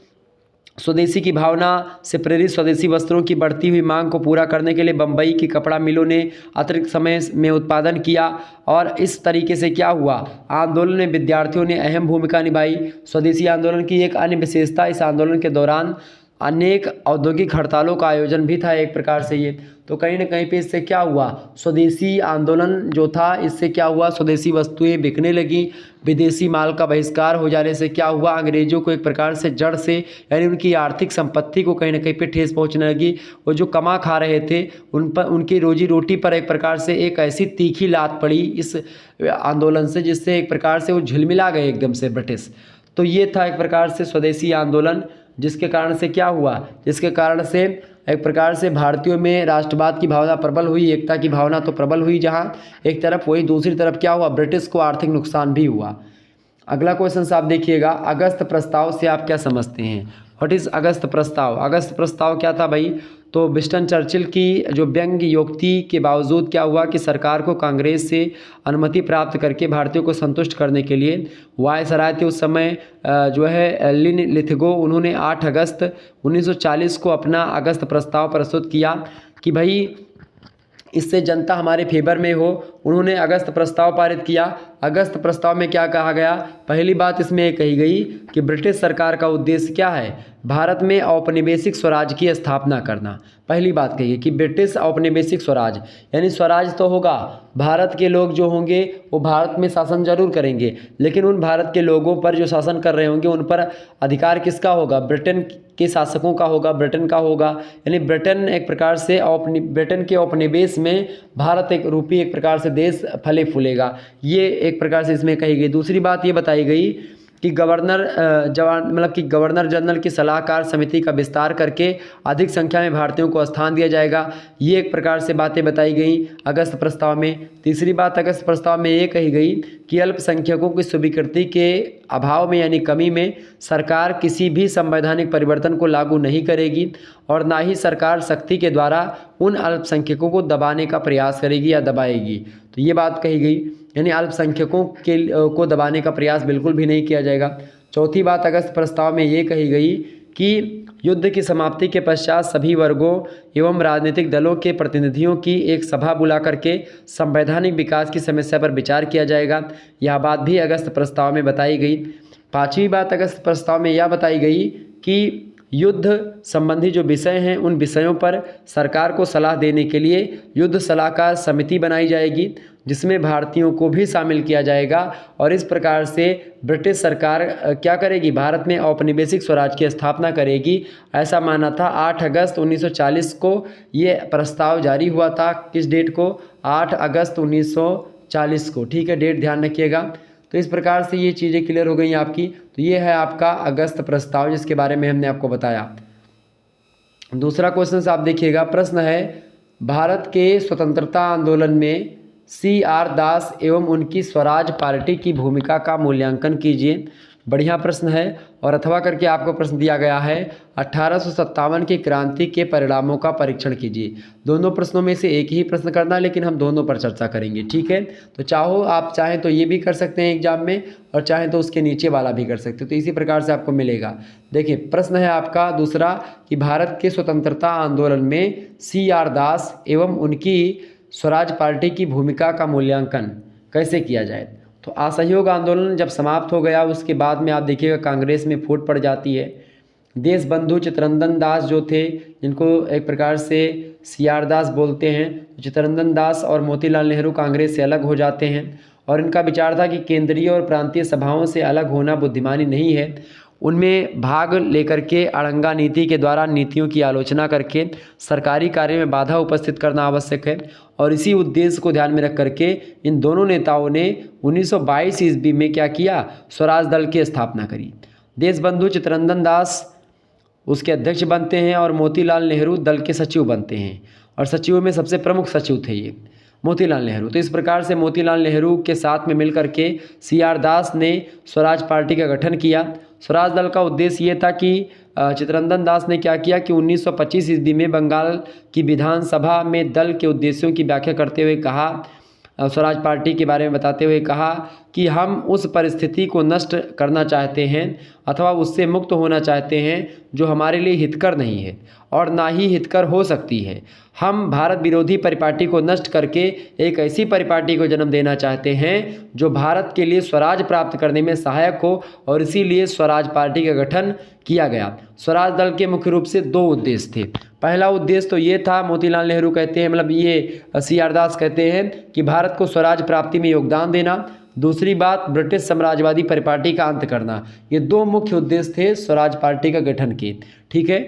स्वदेशी की भावना से प्रेरित स्वदेशी वस्त्रों की बढ़ती हुई मांग को पूरा करने के लिए बम्बई की कपड़ा मिलों ने अतिरिक्त समय में उत्पादन किया। और इस तरीके से क्या हुआ, आंदोलन में विद्यार्थियों ने अहम भूमिका निभाई। स्वदेशी आंदोलन की एक अन्य विशेषता, इस आंदोलन के दौरान अनेक औद्योगिक हड़तालों का आयोजन भी था एक प्रकार से ये। तो कहीं ना कहीं पे इससे क्या हुआ, स्वदेशी आंदोलन जो था, इससे क्या हुआ, स्वदेशी वस्तुएं बिकने लगी। विदेशी माल का बहिष्कार हो जाने से क्या हुआ, अंग्रेजों को एक प्रकार से जड़ से, यानी उनकी आर्थिक संपत्ति को कहीं ना कहीं पे ठेस पहुंचने लगी। वो जो कमा खा रहे थे उन पर, उनकी रोजी रोटी पर एक प्रकार से एक ऐसी तीखी लात पड़ी इस आंदोलन से, जिससे एक प्रकार से वो झिलमिला गए एकदम से ब्रिटिश। तो ये था एक प्रकार से स्वदेशी आंदोलन, जिसके कारण से क्या हुआ, जिसके कारण से एक प्रकार से भारतीयों में राष्ट्रवाद की भावना प्रबल हुई, एकता की भावना तो प्रबल हुई जहाँ एक तरफ, वहीं दूसरी तरफ क्या हुआ, ब्रिटिश को आर्थिक नुकसान भी हुआ। अगला क्वेश्चन आप देखिएगा, अगस्त प्रस्ताव से आप क्या समझते हैं? व्हाट इज़ अगस्त प्रस्ताव? अगस्त प्रस्ताव क्या था भाई? तो विंस्टन चर्चिल की जो व्यंग्योक्ति के बावजूद क्या हुआ कि सरकार को कांग्रेस से अनुमति प्राप्त करके भारतीयों को संतुष्ट करने के लिए वायसराय थे उस समय जो है लिन लिथगो, उन्होंने 8 अगस्त 1940 को अपना अगस्त प्रस्ताव प्रस्तुत किया कि भाई इससे जनता हमारे फेवर में हो। उन्होंने अगस्त प्रस्ताव पारित किया। अगस्त प्रस्ताव में क्या कहा गया? पहली बात इसमें ये कही गई कि ब्रिटिश सरकार का उद्देश्य क्या है, भारत में औपनिवेशिक स्वराज की स्थापना करना। पहली बात कही कि ब्रिटिश औपनिवेशिक स्वराज, यानी स्वराज तो होगा, भारत के लोग जो होंगे वो भारत में शासन जरूर करेंगे, लेकिन उन भारत के लोगों पर जो शासन कर रहे होंगे उन पर अधिकार किसका होगा? ब्रिटेन के शासकों का होगा, ब्रिटेन का होगा। यानी ब्रिटेन एक प्रकार से ब्रिटेन के औपनिवेश में भारत एक रूपी एक प्रकार से देश फले फूलेगा, ये एक प्रकार से इसमें कही गई। दूसरी बात ये बताई गई कि गवर्नर जनरल की सलाहकार समिति का विस्तार करके अधिक संख्या में भारतीयों को स्थान दिया जाएगा। ये एक प्रकार से बातें बताई गई अगस्त प्रस्ताव में। तीसरी बात अगस्त प्रस्ताव में ये कही गई कि अल्पसंख्यकों की स्वीकृति के अभाव में यानी कमी में सरकार किसी भी संवैधानिक परिवर्तन को लागू नहीं करेगी और ना ही सरकार सख्ती के द्वारा उन अल्पसंख्यकों को दबाने का प्रयास करेगी या दबाएगी। तो ये बात कही गई, यानी अल्पसंख्यकों को दबाने का प्रयास बिल्कुल भी नहीं किया जाएगा। चौथी बात अगस्त प्रस्ताव में ये कही गई कि युद्ध की समाप्ति के पश्चात सभी वर्गों एवं राजनीतिक दलों के प्रतिनिधियों की एक सभा बुला करके संवैधानिक विकास की समस्या पर विचार किया जाएगा। यह बात भी अगस्त प्रस्ताव में बताई गई। पांचवी बात अगस्त प्रस्ताव में यह बताई गई कि युद्ध संबंधी जो विषय हैं उन विषयों पर सरकार को सलाह देने के लिए युद्ध सलाहकार समिति बनाई जाएगी, जिसमें भारतीयों को भी शामिल किया जाएगा। और इस प्रकार से ब्रिटिश सरकार क्या करेगी, भारत में औपनिवेशिक स्वराज की स्थापना करेगी, ऐसा माना था। 8 अगस्त 1940 को ये प्रस्ताव जारी हुआ था। किस डेट को? 8 अगस्त 1940 को। ठीक है, डेट ध्यान रखिएगा। तो इस प्रकार से ये चीज़ें क्लियर हो गई आपकी। तो ये है आपका अगस्त प्रस्ताव, जिसके बारे में हमने आपको बताया। दूसरा क्वेश्चन आप देखिएगा, प्रश्न है भारत के स्वतंत्रता आंदोलन में CR दास एवं उनकी स्वराज पार्टी की भूमिका का मूल्यांकन कीजिए। बढ़िया प्रश्न है। और अथवा करके आपको प्रश्न दिया गया है 1857 की क्रांति के परिणामों का परीक्षण कीजिए। दोनों प्रश्नों में से एक ही प्रश्न करना, लेकिन हम दोनों पर चर्चा करेंगे। ठीक है, तो आप चाहें तो ये भी कर सकते हैं एग्जाम में, और चाहें तो उसके नीचे वाला भी कर सकते हैं। तो इसी प्रकार से आपको मिलेगा। देखिए प्रश्न है आपका दूसरा कि भारत के स्वतंत्रता आंदोलन में CR दास एवं उनकी स्वराज पार्टी की भूमिका का मूल्यांकन कैसे किया जाए। तो असहयोग आंदोलन जब समाप्त हो गया उसके बाद में आप देखिएगा कांग्रेस में फूट पड़ जाती है। देश बंधु चित्तरंजन दास जो थे, जिनको एक प्रकार से CR दास बोलते हैं, चित्तरंजन दास और मोतीलाल नेहरू कांग्रेस से अलग हो जाते हैं। और इनका विचार था कि केंद्रीय और प्रांतीय सभाओं से अलग होना बुद्धिमानी नहीं है। उनमें भाग लेकर के अड़ंगा नीति के द्वारा नीतियों की आलोचना करके सरकारी कार्य में बाधा उपस्थित करना आवश्यक है। और इसी उद्देश्य को ध्यान में रख करके इन दोनों नेताओं ने 1922 ईस्वी में क्या किया, स्वराज दल की स्थापना करी। देशबंधु चित्तरंजन दास उसके अध्यक्ष बनते हैं और मोतीलाल नेहरू दल के सचिव बनते हैं, और सचिवों में सबसे प्रमुख सचिव थे ये मोतीलाल नेहरू। तो इस प्रकार से मोतीलाल नेहरू के साथ में मिलकर के CR दास ने स्वराज पार्टी का गठन किया। स्वराज दल का उद्देश्य ये था कि चित्तरंजन दास ने क्या किया कि 1925 ईस्वी में बंगाल की विधानसभा में दल के उद्देश्यों की व्याख्या करते हुए कहा, स्वराज पार्टी के बारे में बताते हुए कहा कि हम उस परिस्थिति को नष्ट करना चाहते हैं अथवा उससे मुक्त होना चाहते हैं जो हमारे लिए हितकर नहीं है और ना ही हितकर हो सकती है। हम भारत विरोधी परिपाटी को नष्ट करके एक ऐसी परिपाटी को जन्म देना चाहते हैं जो भारत के लिए स्वराज प्राप्त करने में सहायक हो, और इसीलिए स्वराज पार्टी का गठन किया गया। स्वराज दल के मुख्य रूप से 2 उद्देश्य थे। पहला उद्देश्य तो ये था, मोतीलाल नेहरू कहते हैं, मतलब ये CR दास कहते हैं कि भारत को स्वराज प्राप्ति में योगदान देना। दूसरी बात, ब्रिटिश साम्राज्यवादी परिपाटी का अंत करना। ये 2 मुख्य उद्देश्य थे स्वराज पार्टी का गठन के। ठीक है,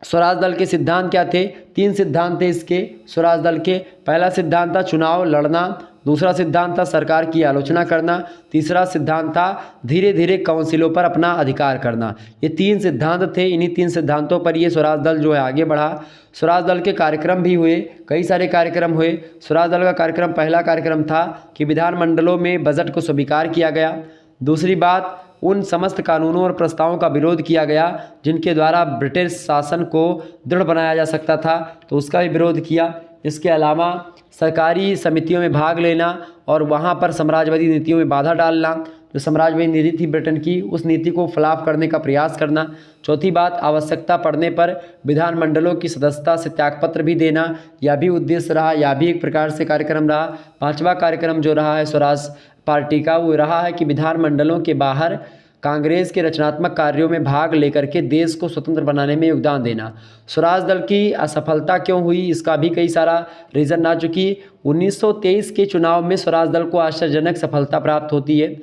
स्वराज दल के सिद्धांत क्या थे? 3 सिद्धांत थे इसके स्वराज दल के। पहला सिद्धांत था चुनाव लड़ना, दूसरा सिद्धांत था सरकार की आलोचना करना, तीसरा सिद्धांत था धीरे धीरे काउंसिलों पर अपना अधिकार करना। ये 3 सिद्धांत थे। इन्हीं 3 सिद्धांतों पर ये स्वराज दल जो है आगे बढ़ा। स्वराज दल के कार्यक्रम भी हुए, कई सारे कार्यक्रम हुए। स्वराज दल का कार्यक्रम, पहला कार्यक्रम था कि विधानमंडलों में बजट को स्वीकार किया गया। दूसरी बात, उन समस्त कानूनों और प्रस्तावों का विरोध किया गया जिनके द्वारा ब्रिटिश शासन को दृढ़ बनाया जा सकता था, तो उसका भी विरोध किया। इसके अलावा सरकारी समितियों में भाग लेना और वहाँ पर साम्राज्यवादी नीतियों में बाधा डालना, जो साम्राज्यवादी नीति थी ब्रिटेन की, उस नीति को खिलाफ करने का प्रयास करना। चौथी बात, आवश्यकता पड़ने पर विधानमंडलों की सदस्यता से त्यागपत्र भी देना, यह भी उद्देश्य रहा, यह भी एक प्रकार से कार्यक्रम रहा। 5वां कार्यक्रम जो रहा है स्वराज पार्टी का, वो रहा है कि विधानमंडलों के बाहर कांग्रेस के रचनात्मक कार्यों में भाग लेकर के देश को स्वतंत्र बनाने में योगदान देना। स्वराज दल की असफलता क्यों हुई, इसका भी कई सारा रीज़न आ चुकी। 1923 के चुनाव में स्वराज दल को आश्चर्यजनक सफलता प्राप्त होती है।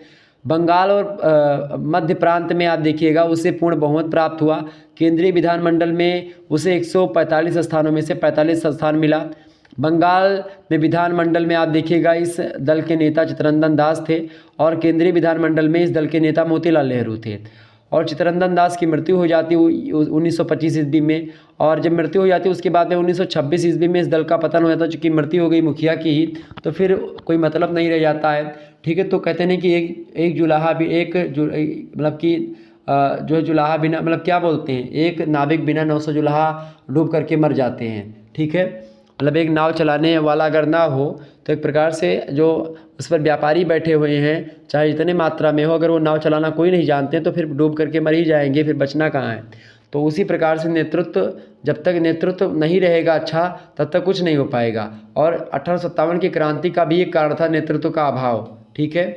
बंगाल और मध्य प्रांत में आप देखिएगा उसे पूर्ण बहुमत प्राप्त हुआ। केंद्रीय विधानमंडल में उसे 145 स्थानों में से 45 स्थान मिला। बंगाल में विधानमंडल में आप देखिएगा इस दल के नेता चित्तरंजन दास थे, और केंद्रीय विधानमंडल में इस दल के नेता मोतीलाल नेहरू थे। और चित्तरंजन दास की मृत्यु हो जाती 1925 ईस्वी में, और जब मृत्यु हो जाती है उसके बाद में 1926 ईस्वी में इस दल का पतन हो जाता है। चूँकि मृत्यु हो गई मुखिया की ही, तो फिर कोई मतलब नहीं रह जाता है। ठीक है, तो कहते हैं कि एक जुलाहा भी मतलब कि जो है जुलाहा बिना, मतलब क्या बोलते हैं, एक नाविक बिना 900 जुलाहा डूब करके मर जाते हैं। ठीक है, मतलब एक नाव चलाने वाला अगर ना हो तो एक प्रकार से जो उस पर व्यापारी बैठे हुए हैं, चाहे जितने मात्रा में हो, अगर वो नाव चलाना कोई नहीं जानते तो फिर डूब करके मर ही जाएंगे, फिर बचना कहाँ है। तो उसी प्रकार से नेतृत्व, जब तक नेतृत्व नहीं रहेगा अच्छा, तब तक कुछ नहीं हो पाएगा। और 1857 की क्रांति का भी एक कारण था नेतृत्व का अभाव। ठीक है,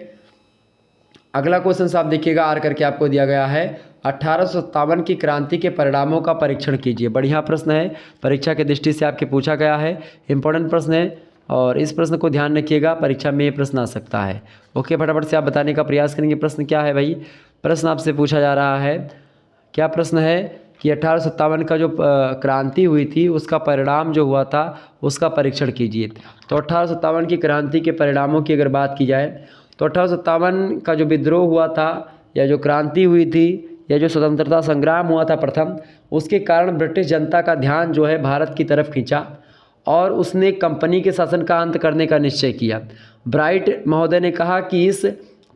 अगला क्वेश्चन आप देखिएगा आर करके आपको दिया गया है, 1857 की क्रांति के परिणामों का परीक्षण कीजिए। बढ़िया प्रश्न है, परीक्षा की दृष्टि से आपके पूछा गया है, इंपॉर्टेंट प्रश्न है, और इस प्रश्न को ध्यान रखिएगा, परीक्षा में ये प्रश्न आ सकता है। ओके, फटाफट से आप बताने का प्रयास करेंगे। प्रश्न क्या है भाई? प्रश्न आपसे पूछा जा रहा है, क्या प्रश्न है कि 1857 का जो क्रांति हुई थी उसका परिणाम जो हुआ था उसका परीक्षण कीजिए। तो 1857 की क्रांति के परिणामों की अगर बात की जाए तो 1857 का जो विद्रोह हुआ था, या जो क्रांति हुई थी, या जो स्वतंत्रता संग्राम हुआ था प्रथम, उसके कारण ब्रिटिश जनता का ध्यान जो है भारत की तरफ खींचा और उसने कंपनी के शासन का अंत करने का निश्चय किया। ब्राइट महोदय ने कहा कि इस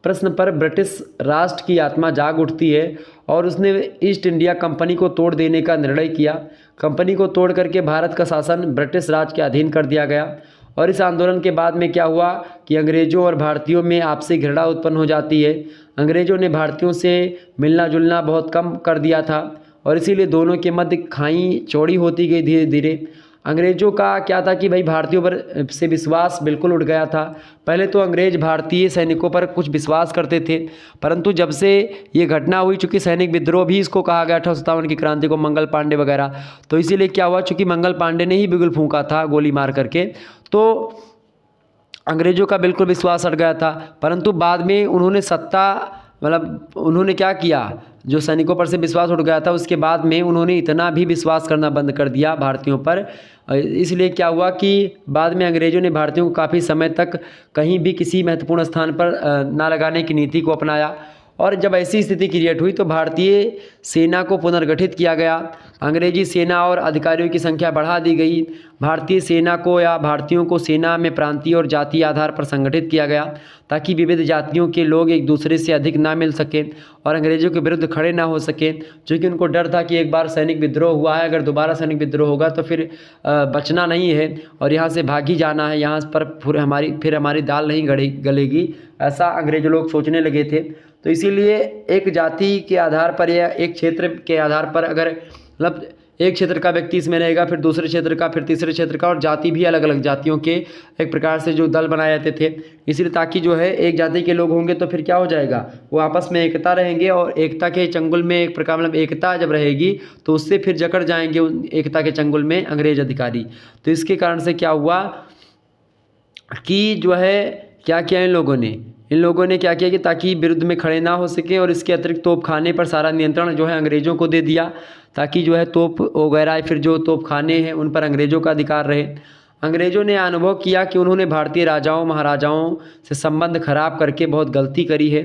प्रश्न पर ब्रिटिश राष्ट्र की आत्मा जाग उठती है और उसने ईस्ट इंडिया कंपनी को तोड़ देने का निर्णय किया। कंपनी को तोड़ करके भारत का शासन ब्रिटिश राज के अधीन कर दिया गया। और इस आंदोलन के बाद में क्या हुआ कि अंग्रेज़ों और भारतीयों में आपसी घृणा उत्पन्न हो जाती है। अंग्रेज़ों ने भारतीयों से मिलना जुलना बहुत कम कर दिया था और इसीलिए दोनों के मध्य खाई चौड़ी होती गई धीरे धीरे। अंग्रेज़ों का क्या था कि भाई भारतीयों पर से विश्वास बिल्कुल उठ गया था। पहले तो अंग्रेज़ भारतीय सैनिकों पर कुछ विश्वास करते थे, परंतु जब से ये घटना हुई, चूँकि सैनिक विद्रोह भी इसको कहा गया 1857 की क्रांति को, मंगल पांडे वगैरह, तो इसीलिए क्या हुआ, चूँकि मंगल पांडे ने ही बिगुल फूंका था गोली मार करके, तो अंग्रेज़ों का बिल्कुल विश्वास हट गया था। परंतु बाद में उन्होंने उन्होंने क्या किया, जो सैनिकों पर से विश्वास उठ गया था, उसके बाद में उन्होंने इतना भी विश्वास करना बंद कर दिया भारतीयों पर। इसलिए क्या हुआ कि बाद में अंग्रेज़ों ने भारतीयों को काफ़ी समय तक कहीं भी किसी महत्वपूर्ण स्थान पर ना लगाने की नीति को अपनाया। और जब ऐसी स्थिति क्रिएट हुई तो भारतीय सेना को पुनर्गठित किया गया, अंग्रेजी सेना और अधिकारियों की संख्या बढ़ा दी गई। भारतीय सेना को या भारतीयों को सेना में प्रांतीय और जातीय आधार पर संगठित किया गया ताकि विविध जातियों के लोग एक दूसरे से अधिक ना मिल सकें और अंग्रेज़ों के विरुद्ध खड़े ना हो सकें, क्योंकि उनको डर था कि एक बार सैनिक विद्रोह हुआ है, अगर दोबारा सैनिक विद्रोह होगा तो फिर बचना नहीं है और यहाँ से भाग ही जाना है, यहाँ पर फिर हमारी दाल नहीं गलेगी, ऐसा अंग्रेज लोग सोचने लगे थे। तो इसीलिए एक जाति के आधार पर या एक क्षेत्र के आधार पर अगर मतलब एक क्षेत्र का व्यक्ति इसमें रहेगा, फिर दूसरे क्षेत्र का, फिर तीसरे क्षेत्र का, और जाति भी अलग अलग जातियों के एक प्रकार से जो दल बनाए जाते थे, इसलिए ताकि जो है एक जाति के लोग होंगे तो फिर क्या हो जाएगा, वो आपस में एकता रहेंगे और एकता के चंगुल में एक प्रकार मतलब एकता जब रहेगी तो उससे फिर जकड़ जाएंगे उन एकता के चंगुल में अंग्रेज अधिकारी। तो इसके कारण से क्या हुआ कि जो है क्या किया इन लोगों ने क्या किया कि ताकि विरुद्ध में खड़े ना हो सके, और इसके अतिरिक्त तोपखाने पर सारा नियंत्रण जो है अंग्रेज़ों को दे दिया ताकि जो है तोप वगैरह फिर जो तोपखाने हैं उन पर अंग्रेज़ों का अधिकार रहे। अंग्रेज़ों ने अनुभव किया कि उन्होंने भारतीय राजाओं महाराजाओं से संबंध खराब करके बहुत गलती करी है,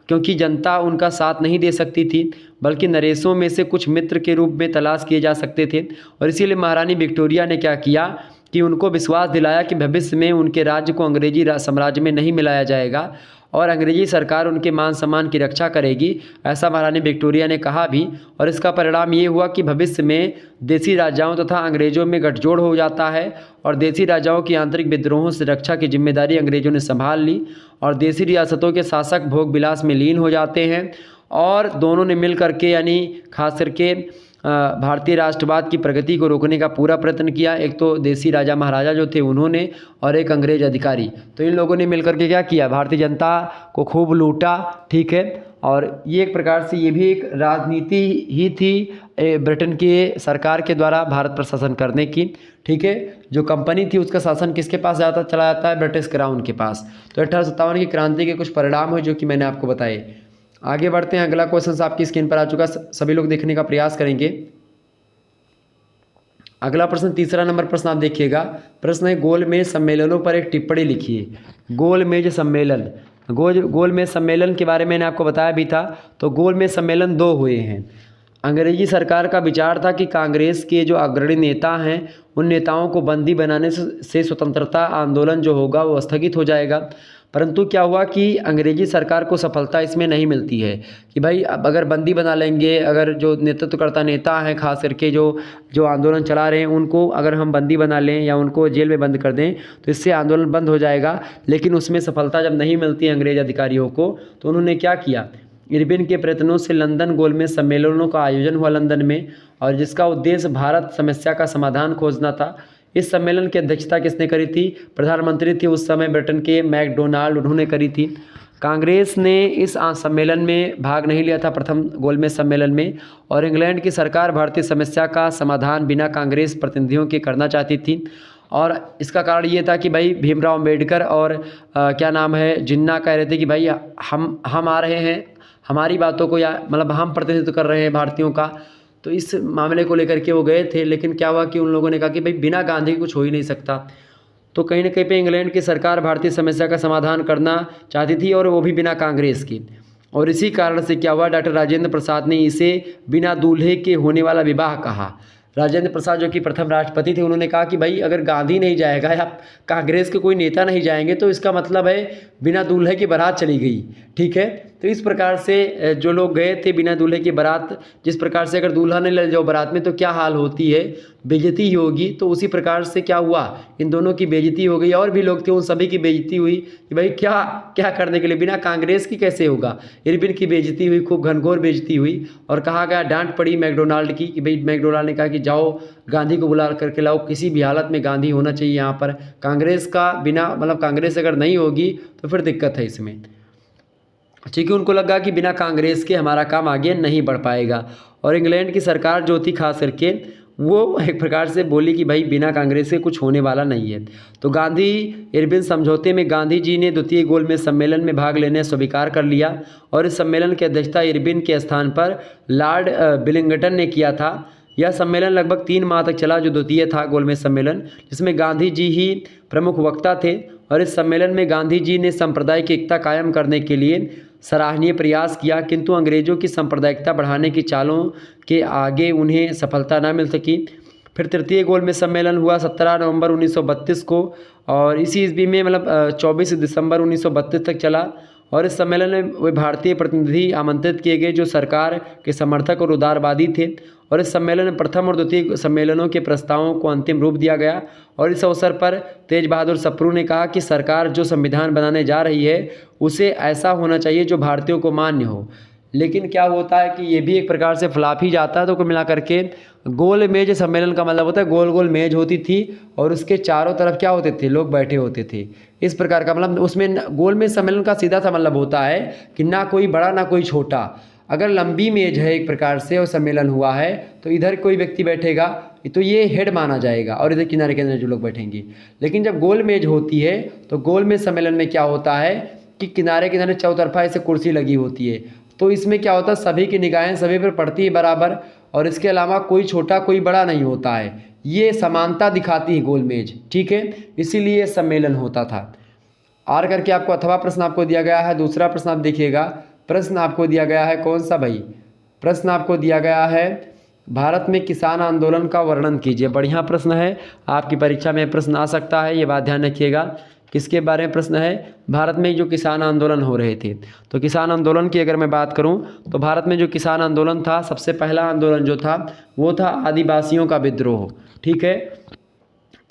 क्योंकि जनता उनका साथ नहीं दे सकती थी, बल्कि नरेशों में से कुछ मित्र के रूप में तलाश किए जा सकते थे। और इसीलिए महारानी विक्टोरिया ने क्या किया कि उनको विश्वास दिलाया कि भविष्य में उनके राज्य को अंग्रेजी साम्राज्य में नहीं मिलाया जाएगा और अंग्रेजी सरकार उनके मान सम्मान की रक्षा करेगी, ऐसा महारानी विक्टोरिया ने कहा भी। और इसका परिणाम ये हुआ कि भविष्य में देसी राजाओं तथा अंग्रेज़ों में गठजोड़ हो जाता है और देसी राजाओं की आंतरिक विद्रोहों से रक्षा की जिम्मेदारी अंग्रेज़ों ने संभाल ली और देसी रियासतों के शासक भोग विलास में लीन हो जाते हैं। और दोनों ने मिल करके यानी खास करके भारतीय राष्ट्रवाद की प्रगति को रोकने का पूरा प्रयत्न किया। एक तो देसी राजा महाराजा जो थे उन्होंने, और एक अंग्रेज अधिकारी, तो इन लोगों ने मिलकर के क्या किया, भारतीय जनता को खूब लूटा। ठीक है, और ये एक प्रकार से ये भी एक राजनीति ही थी ब्रिटेन के सरकार के द्वारा भारत पर शासन करने की। ठीक है, जो कंपनी थी उसका शासन किसके पास चला जाता है, ब्रिटिश क्राउन के पास। तो 1857 की क्रांति के कुछ परिणाम हैं जो कि मैंने आपको बताए। आगे बढ़ते हैं, अगला क्वेश्चन आपकी स्क्रीन पर आ चुका, सभी लोग देखने का प्रयास करेंगे। अगला प्रश्न, तीसरा नंबर प्रश्न आप देखिएगा। प्रश्न है गोलमेज सम्मेलनों पर एक टिप्पणी लिखिए। गोलमेज सम्मेलन, गोलमेज सम्मेलन के बारे में मैंने आपको बताया भी था। तो गोलमेज सम्मेलन 2 हुए हैं। अंग्रेजी सरकार का विचार था कि कांग्रेस के जो अग्रणी नेता हैं उन नेताओं को बंदी बनाने से स्वतंत्रता आंदोलन जो होगा वो स्थगित हो जाएगा। परंतु क्या हुआ कि अंग्रेजी सरकार को सफलता इसमें नहीं मिलती है कि भाई अब अगर बंदी बना लेंगे, अगर जो नेतृत्वकर्ता नेता हैं खास करके जो आंदोलन चला रहे हैं उनको अगर हम बंदी बना लें या उनको जेल में बंद कर दें तो इससे आंदोलन बंद हो जाएगा। लेकिन उसमें सफलता जब नहीं मिलती अंग्रेज अधिकारियों को, तो उन्होंने क्या किया, इरविन के प्रयत्नों से लंदन गोलमेज सम्मेलनों का आयोजन हुआ लंदन में, और जिसका उद्देश्य भारत समस्या का समाधान खोजना था। इस सम्मेलन की अध्यक्षता किसने करी थी, प्रधानमंत्री थे उस समय ब्रिटेन के मैकडोनाल्ड, उन्होंने करी थी। कांग्रेस ने इस सम्मेलन में भाग नहीं लिया था, प्रथम गोलमेज सम्मेलन में, और इंग्लैंड की सरकार भारतीय समस्या का समाधान बिना कांग्रेस प्रतिनिधियों के करना चाहती थी। और इसका कारण ये था कि भाई भीमराव अम्बेडकर और क्या नाम है जिन्ना कह रहे थे कि भाई हम आ रहे हैं, हमारी बातों को या मतलब हम प्रतिनिधित्व कर रहे हैं भारतीयों का। तो इस मामले को लेकर के वो गए थे, लेकिन क्या हुआ कि उन लोगों ने कहा कि भाई बिना गांधी के कुछ हो ही नहीं सकता। तो कहीं ना कहीं पे इंग्लैंड की सरकार भारतीय समस्या का समाधान करना चाहती थी, और वो भी बिना कांग्रेस की। और इसी कारण से क्या हुआ, डॉक्टर राजेंद्र प्रसाद ने इसे बिना दूल्हे के होने वाला विवाह कहा। राजेंद्र प्रसाद जो कि प्रथम राष्ट्रपति थे, उन्होंने कहा कि भाई अगर गांधी नहीं जाएगा या कांग्रेस के कोई नेता नहीं जाएंगे तो इसका मतलब है बिना दूल्हे की बारात चली गई। ठीक है, तो इस प्रकार से जो लोग गए थे बिना दूल्हे की बारात, जिस प्रकार से अगर दूल्हा नहीं ले जाओ बारात में तो क्या हाल होती है, बेइज्जती ही होगी। तो उसी प्रकार से क्या हुआ, इन दोनों की बेइज्जती हो गई, और भी लोग थे उन सभी की बेइज्जती हुई कि भाई क्या क्या करने के लिए, बिना कांग्रेस की कैसे होगा। इरविन की बेइज्जती हुई, खूब घनघोर बेइज्जती हुई, और कहा गया, डांट पड़ी मैकडोनाल्ड की कि भाई मैकडोनाल्ड ने कहा कि जाओ गांधी को बुला करके लाओ, किसी भी हालत में गांधी होना चाहिए यहाँ पर, कांग्रेस का बिना मतलब कांग्रेस अगर नहीं होगी तो फिर दिक्कत है इसमें। क्योंकि उनको लगा कि बिना कांग्रेस के हमारा काम आगे नहीं बढ़ पाएगा। और इंग्लैंड की सरकार जो थी खास करके वो एक प्रकार से बोली कि भाई बिना कांग्रेस के कुछ होने वाला नहीं है। तो गांधी इरविन समझौते में गांधी जी ने द्वितीय गोलमेज सम्मेलन में भाग लेने स्वीकार कर लिया और इस सम्मेलन की अध्यक्षता इरविन के स्थान पर लॉर्ड विलिंगटन ने किया था। यह सम्मेलन लगभग 3 माह तक चला, जो द्वितीय था गोलमेज सम्मेलन, जिसमें गांधी जी ही प्रमुख वक्ता थे। और इस सम्मेलन में गांधी जी ने सांप्रदायिक एकता कायम करने के लिए सराहनीय प्रयास किया, किंतु अंग्रेज़ों की सांप्रदायिकता बढ़ाने की चालों के आगे उन्हें सफलता न मिल सकी। फिर तृतीय गोलमेज सम्मेलन हुआ 17 नवंबर 1932 को, और इसी ईस्वी में 24 दिसंबर 1932 तक चला। और इस सम्मेलन में वे भारतीय प्रतिनिधि आमंत्रित किए गए जो सरकार के समर्थक और उदारवादी थे। और इस सम्मेलन में प्रथम और द्वितीय सम्मेलनों के प्रस्तावों को अंतिम रूप दिया गया। और इस अवसर पर तेज बहादुर सप्रू ने कहा कि सरकार जो संविधान बनाने जा रही है उसे ऐसा होना चाहिए जो भारतीयों को मान्य हो। लेकिन क्या होता है कि ये भी एक प्रकार से फ्लॉप ही जाता है। तो कुल मिला करके गोल मेज सम्मेलन का मतलब होता है गोल गोल मेज होती थी और उसके चारों तरफ क्या होते थे, लोग बैठे होते थे। इस प्रकार का मतलब उसमें गोल मेज सम्मेलन का सीधा सा मतलब होता है कि ना कोई बड़ा ना कोई छोटा। अगर लंबी मेज है एक प्रकार से और सम्मेलन हुआ है तो इधर कोई व्यक्ति बैठेगा तो ये हेड माना जाएगा और इधर किनारे किनारे जो लोग बैठेंगे। लेकिन जब गोल मेज होती है तो गोल मेज सम्मेलन में क्या होता है कि किनारे किनारे चौतरफा ऐसे कुर्सी लगी होती है। तो इसमें क्या होता है, सभी की निगाहें सभी पर पड़ती है बराबर, और इसके अलावा कोई छोटा कोई बड़ा नहीं होता है। ये समानता दिखाती है गोल मेज, ठीक है, इसीलिए सम्मेलन होता था। और करके आपको अथवा प्रश्न आपको दिया गया है। दूसरा प्रश्न आप देखिएगा, प्रश्न आपको दिया गया है कौन सा भाई, प्रश्न आपको दिया गया है भारत में किसान आंदोलन का वर्णन कीजिए। बढ़िया प्रश्न है, आपकी परीक्षा में प्रश्न आ सकता है, ये बात ध्यान रखिएगा। किसके बारे में प्रश्न है, भारत में जो किसान आंदोलन हो रहे थे। तो किसान आंदोलन की अगर मैं बात करूं तो भारत में जो किसान आंदोलन था, सबसे पहला आंदोलन जो था वो था आदिवासियों का विद्रोह, ठीक है।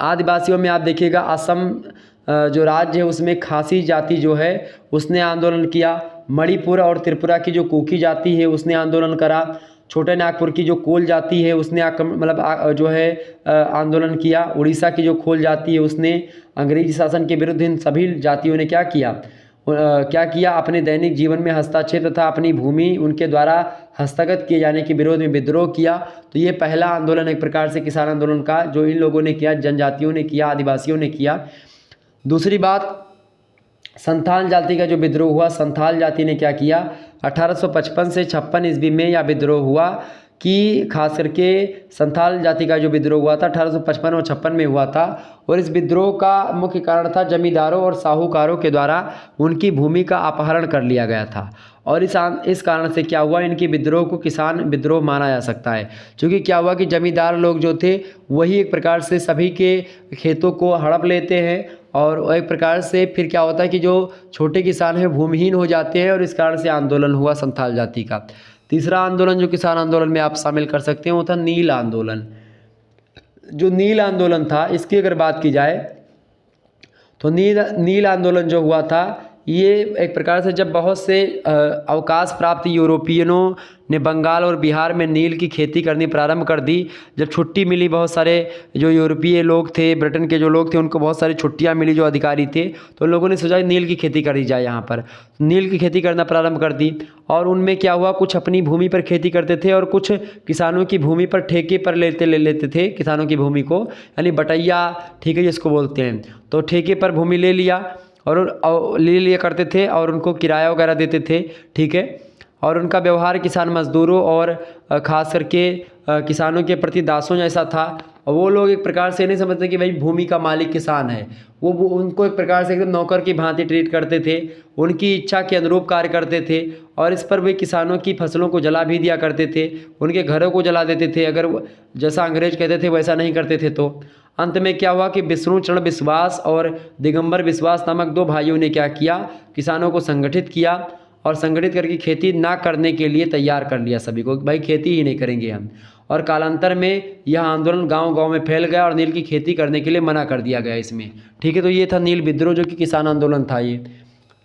आदिवासियों में आप देखिएगा असम जो राज्य है उसमें खासी जाति जो है उसने आंदोलन किया। मणिपुर और त्रिपुरा की जो कुकी जाति है उसने आंदोलन करा। छोटे नागपुर की जो कोल जाति है उसने जो है आंदोलन किया। उड़ीसा की जो खोल जाति है उसने अंग्रेजी शासन के विरुद्ध इन सभी जातियों ने क्या किया, अपने दैनिक जीवन में हस्तक्षेप तथा अपनी भूमि उनके द्वारा हस्तगत किए जाने के विरोध में विद्रोह किया। तो ये पहला आंदोलन एक प्रकार से किसान आंदोलन का जो इन लोगों ने किया, जनजातियों ने किया, आदिवासियों ने किया। दूसरी बात, संथाल जाति का जो विद्रोह हुआ, संथाल जाति ने क्या किया, 1855 से 56 ईस्वी में यह विद्रोह हुआ कि खास करके संथाल जाति का जो विद्रोह हुआ था 1855 और 56 में हुआ था। और इस विद्रोह का मुख्य कारण था जमींदारों और साहूकारों के द्वारा उनकी भूमि का अपहरण कर लिया गया था। और इस कारण से क्या हुआ, इनकी विद्रोह को किसान विद्रोह माना जा सकता है। क्योंकि क्या हुआ कि जमींदार लोग जो थे वही एक प्रकार से सभी के खेतों को हड़प लेते हैं और एक प्रकार से फिर क्या होता है कि जो छोटे किसान हैं भूमिहीन हो जाते हैं, और इस कारण से आंदोलन हुआ संथाल जाति का। तीसरा आंदोलन जो किसान आंदोलन में आप शामिल कर सकते हैं वो था नील आंदोलन। जो नील आंदोलन था इसकी अगर बात की जाए तो नील आंदोलन जो हुआ था ये एक प्रकार से जब बहुत से अवकाश प्राप्त यूरोपियनों ने बंगाल और बिहार में नील की खेती करनी प्रारंभ कर दी। जब छुट्टी मिली, बहुत सारे जो यूरोपीय लोग थे, ब्रिटेन के जो लोग थे, उनको बहुत सारी छुट्टियां मिली जो अधिकारी थे, तो लोगों ने सोचा नील की खेती करी जाए। यहाँ पर नील की खेती करना प्रारंभ कर दी। और उनमें क्या हुआ, कुछ अपनी भूमि पर खेती करते थे और कुछ किसानों की भूमि पर ठेके पर ले लेते थे किसानों की भूमि को, यानी बटैया, ठीक है, जिसको बोलते हैं। तो ठेके पर भूमि ले लिया और ले लिया करते थे और उनको किराया वगैरह देते थे, ठीक है। और उनका व्यवहार किसान मजदूरों और ख़ास करके किसानों के प्रति दासों जैसा था। और वो लोग एक प्रकार से नहीं समझते कि भाई भूमि का मालिक किसान है, वो उनको एक प्रकार से एकदम नौकर की भांति ट्रीट करते थे, उनकी इच्छा के अनुरूप कार्य करते थे। और इस पर वे किसानों की फसलों को जला भी दिया करते थे, उनके घरों को जला देते थे अगर जैसा अंग्रेज कहते थे वैसा नहीं करते थे। तो अंत में क्या हुआ कि विष्णुचरण विश्वास और दिगंबर विश्वास नामक 2 भाइयों ने क्या किया, किसानों को संगठित किया और संगठित करके खेती ना करने के लिए तैयार कर लिया सभी को, भाई खेती ही नहीं करेंगे हम। और कालांतर में यह आंदोलन गांव-गांव में फैल गया और नील की खेती करने के लिए मना कर दिया गया इसमें, ठीक है। तो ये था नील विद्रोह जो कि किसान आंदोलन था ये।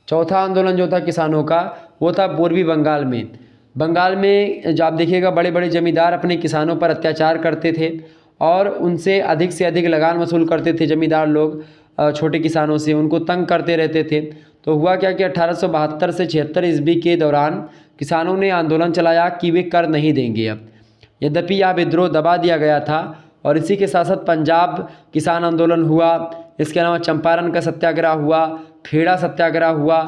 चौथा आंदोलन जो था किसानों का वो था पूर्वी बंगाल में। बंगाल में जो आप देखिएगा बड़े बड़े जमींदार अपने किसानों पर अत्याचार करते थे और उनसे अधिक लगान वसूल करते थे। जमींदार लोग छोटे किसानों से उनको तंग करते रहते थे। तो हुआ क्या कि 1872 से 76 ईस्वी के दौरान किसानों ने आंदोलन चलाया कि वे कर नहीं देंगे अब। यद्यपि यह विद्रोह दबा दिया गया था और इसी के साथ साथ पंजाब किसान आंदोलन हुआ, इसके अलावा चंपारण का सत्याग्रह हुआ, खेड़ा सत्याग्रह हुआ,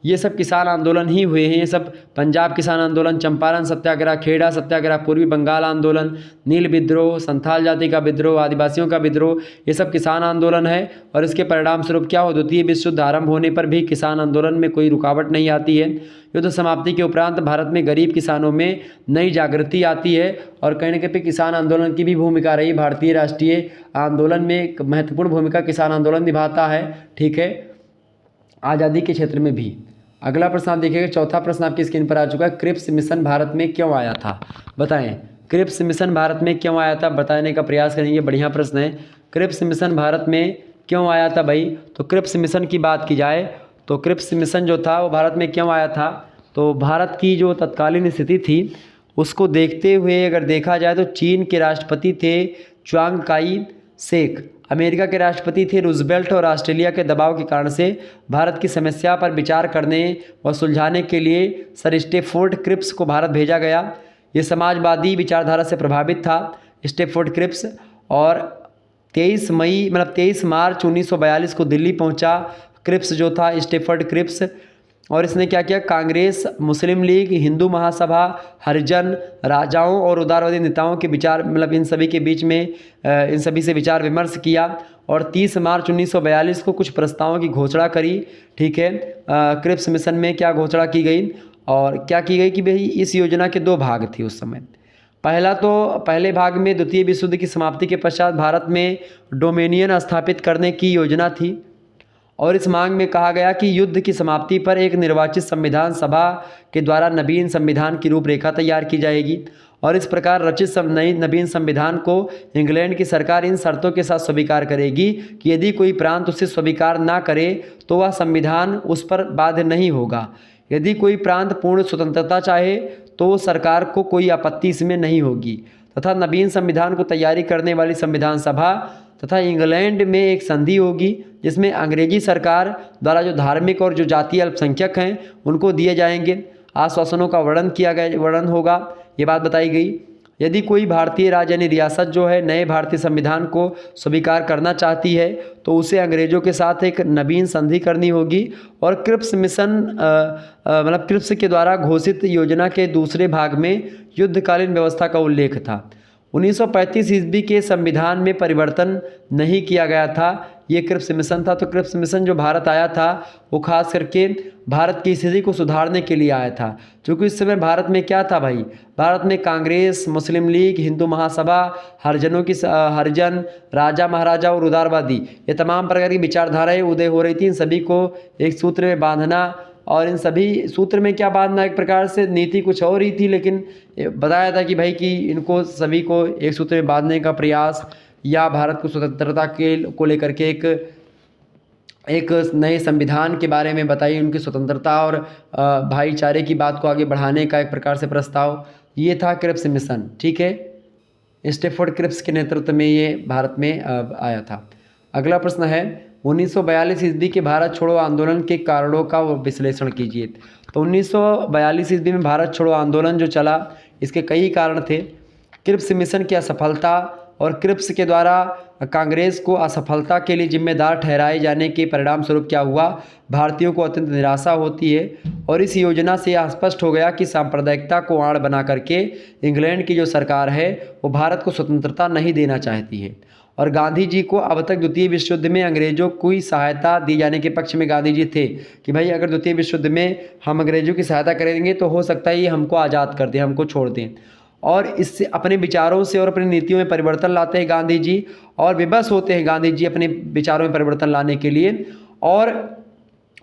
ये सब किसान आंदोलन ही हुए हैं। ये सब पंजाब किसान आंदोलन, चंपारण सत्याग्रह, खेड़ा सत्याग्रह, पूर्वी बंगाल आंदोलन, नील विद्रोह, संथाल जाति का विद्रोह, आदिवासियों का विद्रोह, ये सब किसान आंदोलन है। और इसके परिणाम स्वरूप क्या हो, द्वितीय विश्व युद्ध आरंभ होने पर भी किसान आंदोलन में कोई रुकावट नहीं आती है। युद्ध समाप्ति के उपरांत भारत में गरीब किसानों में नई जागृति आती है और कहीं ना कहीं किसान आंदोलन की भी भूमिका रही। भारतीय राष्ट्रीय आंदोलन में एक महत्वपूर्ण भूमिका किसान आंदोलन निभाता है, ठीक है, आज़ादी के क्षेत्र में भी। अगला प्रश्न आप देखिएगा, चौथा प्रश्न आपकी स्क्रीन पर आ चुका है। क्रिप्स मिशन भारत में क्यों आया था, बताएं। क्रिप्स मिशन भारत में क्यों आया था, बताने का प्रयास करेंगे। बढ़िया प्रश्न है। क्रिप्स मिशन भारत में क्यों आया था भाई, तो क्रिप्स मिशन की बात की जाए तो क्रिप्स मिशन जो था वो भारत में क्यों आया था, तो भारत की जो तत्कालीन स्थिति थी उसको देखते हुए अगर देखा जाए तो चीन के राष्ट्रपति थे च्वांग काई शेक, अमेरिका के राष्ट्रपति थे रूजवेल्ट और ऑस्ट्रेलिया के दबाव के कारण से भारत की समस्या पर विचार करने व सुलझाने के लिए सर स्टेफोर्ड क्रिप्स को भारत भेजा गया। ये समाजवादी विचारधारा से प्रभावित था स्टेफोर्ड क्रिप्स और 23 मार्च 1942 को दिल्ली पहुंचा क्रिप्स जो था स्टेफोर्ड क्रिप्स। और इसने क्या किया, कांग्रेस, मुस्लिम लीग, हिंदू महासभा, हरिजन, राजाओं और उदारवादी नेताओं के विचार इन सभी के बीच में इन सभी से विचार विमर्श किया और 30 मार्च 1942 को कुछ प्रस्तावों की घोषणा करी, ठीक है। क्रिप्स मिशन में क्या घोषणा की गई और क्या की गई कि भाई इस योजना के 2 भाग थे उस समय। पहले भाग में द्वितीय विश्व युद्ध की समाप्ति के पश्चात भारत में डोमिनियन स्थापित करने की योजना थी और इस मांग में कहा गया कि युद्ध की समाप्ति पर एक निर्वाचित संविधान सभा के द्वारा नवीन संविधान की रूपरेखा तैयार की जाएगी और इस प्रकार रचित नवीन संविधान को इंग्लैंड की सरकार इन शर्तों के साथ स्वीकार करेगी कि यदि कोई प्रांत उसे स्वीकार ना करे तो वह संविधान उस पर बाध्य नहीं होगा। यदि कोई प्रांत पूर्ण स्वतंत्रता चाहे तो सरकार को कोई आपत्ति इसमें नहीं होगी तथा नवीन संविधान को तैयारी करने वाली संविधान सभा तथा इंग्लैंड में एक संधि होगी जिसमें अंग्रेजी सरकार द्वारा जो धार्मिक और जो जातीय अल्पसंख्यक हैं उनको दिए जाएंगे आश्वासनों का वर्णन होगा, ये बात बताई गई। यदि कोई भारतीय राज्य यानी रियासत जो है नए भारतीय संविधान को स्वीकार करना चाहती है तो उसे अंग्रेजों के साथ एक नवीन संधि करनी होगी और क्रिप्स मिशन क्रिप्स के द्वारा घोषित योजना के दूसरे भाग में युद्धकालीन व्यवस्था का उल्लेख था। 1935 ईस्वी के संविधान में परिवर्तन नहीं किया गया था, ये क्रिप्स मिशन था। तो क्रिप्स मिशन जो भारत आया था वो खास करके भारत की स्थिति को सुधारने के लिए आया था, क्योंकि इस समय भारत में क्या था भाई, भारत में कांग्रेस, मुस्लिम लीग, हिंदू महासभा, हरिजन, राजा महाराजा और उदारवादी, ये तमाम प्रकार की विचारधाराएं उदय हो रही थी। इन सभी को एक सूत्र में बांधना और इन सभी सूत्र में क्या बांधना, एक प्रकार से नीति कुछ और ही थी लेकिन बताया था कि भाई कि इनको सभी को एक सूत्र में बांधने का प्रयास या भारत को स्वतंत्रता को लेकर के एक नए संविधान के बारे में बताई, उनकी स्वतंत्रता और भाईचारे की बात को आगे बढ़ाने का एक प्रकार से प्रस्ताव, ये था क्रिप्स मिशन, ठीक है। स्टेफोर्ड क्रिप्स के नेतृत्व में ये भारत में आया था। अगला प्रश्न है 1942 ईस्वी के भारत छोड़ो आंदोलन के कारणों का विश्लेषण कीजिए। तो 1942 ईस्वी में भारत छोड़ो आंदोलन जो चला इसके कई कारण थे। क्रिप्स मिशन की असफलता और क्रिप्स के द्वारा कांग्रेस को असफलता के लिए जिम्मेदार ठहराए जाने के परिणाम स्वरूप क्या हुआ, भारतीयों को अत्यंत निराशा होती है और इस योजना से यह स्पष्ट हो गया कि सांप्रदायिकता को आड़ बना करके इंग्लैंड की जो सरकार है वो भारत को स्वतंत्रता नहीं देना चाहती है। और गांधी जी को अब तक द्वितीय विश्व युद्ध में अंग्रेजों को ही सहायता दी जाने के पक्ष में गांधी जी थे कि भाई अगर द्वितीय विश्व युद्ध में हम अंग्रेजों की सहायता करेंगे तो हो सकता है ये हमको आज़ाद कर दें, हमको छोड़ दें। और इससे अपने विचारों से और अपनी नीतियों में परिवर्तन लाते हैं गांधी जी और विवश होते हैं गांधी जी अपने विचारों में परिवर्तन लाने के लिए। और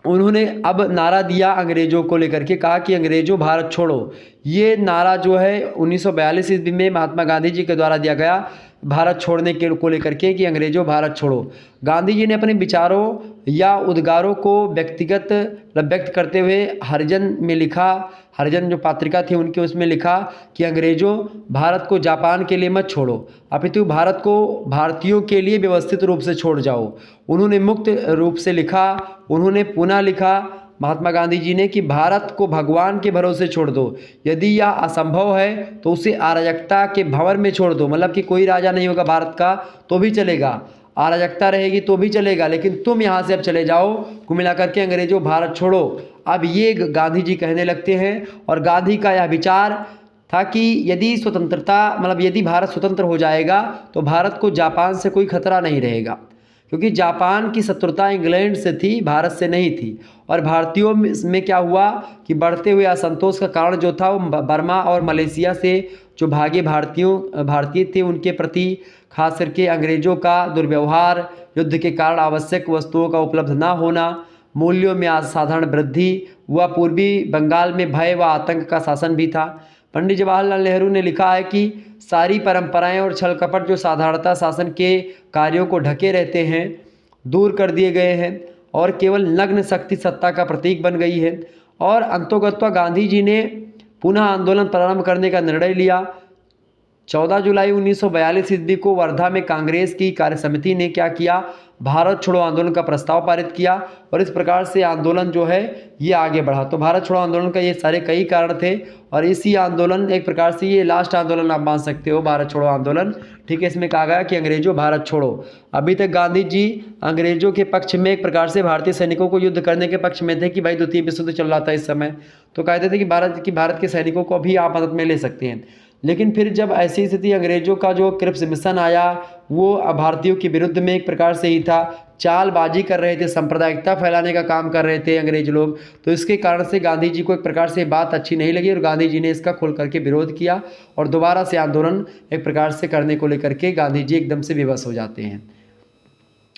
उन्होंने अब नारा दिया अंग्रेजों को लेकर के, कहा कि अंग्रेजों भारत छोड़ो। ये नारा जो है 1942 ईस्वी में महात्मा गांधी जी के द्वारा दिया गया भारत छोड़ने के को लेकर के कि अंग्रेजों भारत छोड़ो। गांधी जी ने अपने विचारों या उद्गारों को व्यक्त करते हुए हरिजन में लिखा, हरिजन जो पत्रिका थी उनके उसमें लिखा कि अंग्रेजों भारत को जापान के लिए मत छोड़ो अपितु भारत को भारतीयों के लिए व्यवस्थित रूप से छोड़ जाओ। उन्होंने मुक्त रूप से लिखा, उन्होंने पुनः लिखा महात्मा गांधी जी ने कि भारत को भगवान के भरोसे छोड़ दो, यदि यह असंभव है तो उसे अराजकता के भंवर में छोड़ दो। मतलब कि कोई राजा नहीं होगा भारत का तो भी चलेगा, अराजकता रहेगी तो भी चलेगा, लेकिन तुम यहाँ से अब चले जाओ, कुल मिलाकर के अंग्रेजों भारत छोड़ो। अब ये गांधी जी कहने लगते हैं। और गांधी का यह विचार था कि यदि स्वतंत्रता मतलब यदि भारत स्वतंत्र हो जाएगा तो भारत को जापान से कोई खतरा नहीं रहेगा, क्योंकि जापान की शत्रुता इंग्लैंड से थी, भारत से नहीं थी। और भारतीयों में क्या हुआ कि बढ़ते हुए असंतोष का कारण जो था वो बर्मा और मलेशिया से जो भागे भारतीय थे उनके प्रति खास करके अंग्रेज़ों का दुर्व्यवहार, युद्ध के कारण आवश्यक वस्तुओं का उपलब्ध न होना, मूल्यों में असाधारण वृद्धि व पूर्वी बंगाल में भय व आतंक का शासन भी था। पंडित जवाहरलाल नेहरू ने लिखा है कि सारी परंपराएं और छल कपट जो साधारणता शासन के कार्यों को ढके रहते हैं दूर कर दिए गए हैं और केवल नग्न शक्ति सत्ता का प्रतीक बन गई है। और अंतोगत्वा गांधी जी ने पुनः आंदोलन प्रारंभ करने का निर्णय लिया। 14 जुलाई 1942 ईस्वी को वर्धा में कांग्रेस की कार्यसमिति ने क्या किया, भारत छोड़ो आंदोलन का प्रस्ताव पारित किया और इस प्रकार से आंदोलन जो है ये आगे बढ़ा। तो भारत छोड़ो आंदोलन का ये सारे कई कारण थे और इसी आंदोलन एक प्रकार से ये लास्ट आंदोलन आप मान सकते हो, भारत छोड़ो आंदोलन। ठीक है, इसमें कहा गया कि अंग्रेजों भारत छोड़ो। अभी तक गांधी जी अंग्रेजों के पक्ष में एक प्रकार से भारतीय सैनिकों को युद्ध करने के पक्ष में थे कि भाई द्वितीय विश्व युद्ध चल रहा था इस समय, तो कहते थे कि भारत के सैनिकों को अभी आप मदद में ले सकते हैं। लेकिन फिर जब ऐसी स्थिति अंग्रेजों का जो क्रिप्स मिशन आया वो भारतीयों के विरुद्ध में एक प्रकार से ही था, चालबाजी कर रहे थे, सांप्रदायिकता फैलाने का काम कर रहे थे अंग्रेज लोग। तो इसके कारण से गांधी जी को एक प्रकार से बात अच्छी नहीं लगी और गांधी जी ने इसका खुल करके विरोध किया और दोबारा से आंदोलन एक प्रकार से करने को लेकर के गांधी जी एकदम से विवश हो जाते हैं।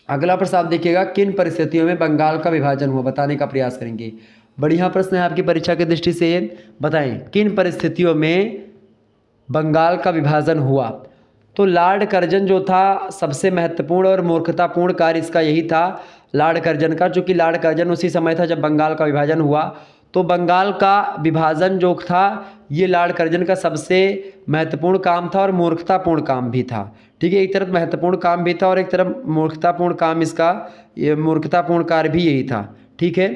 अगला प्रश्न आप देखिएगा, किन परिस्थितियों में बंगाल का विभाजन हुआ, बताने का प्रयास करेंगे। बढ़िया प्रश्न है आपकी परीक्षा की दृष्टि से, बताएं किन परिस्थितियों में बंगाल का विभाजन हुआ। तो लॉर्ड कर्जन जो था सबसे महत्वपूर्ण और मूर्खतापूर्ण कार्य इसका यही था लॉर्ड कर्जन का, चूँकि लॉर्ड कर्जन उसी समय था जब बंगाल का विभाजन हुआ। तो बंगाल का विभाजन जो था ये लॉर्ड कर्जन का सबसे महत्वपूर्ण काम था और मूर्खतापूर्ण काम भी था। ठीक है, एक तरफ महत्वपूर्ण काम भी था और एक तरफ मूर्खतापूर्ण काम, इसका ये मूर्खतापूर्ण कार्य भी यही था। ठीक है,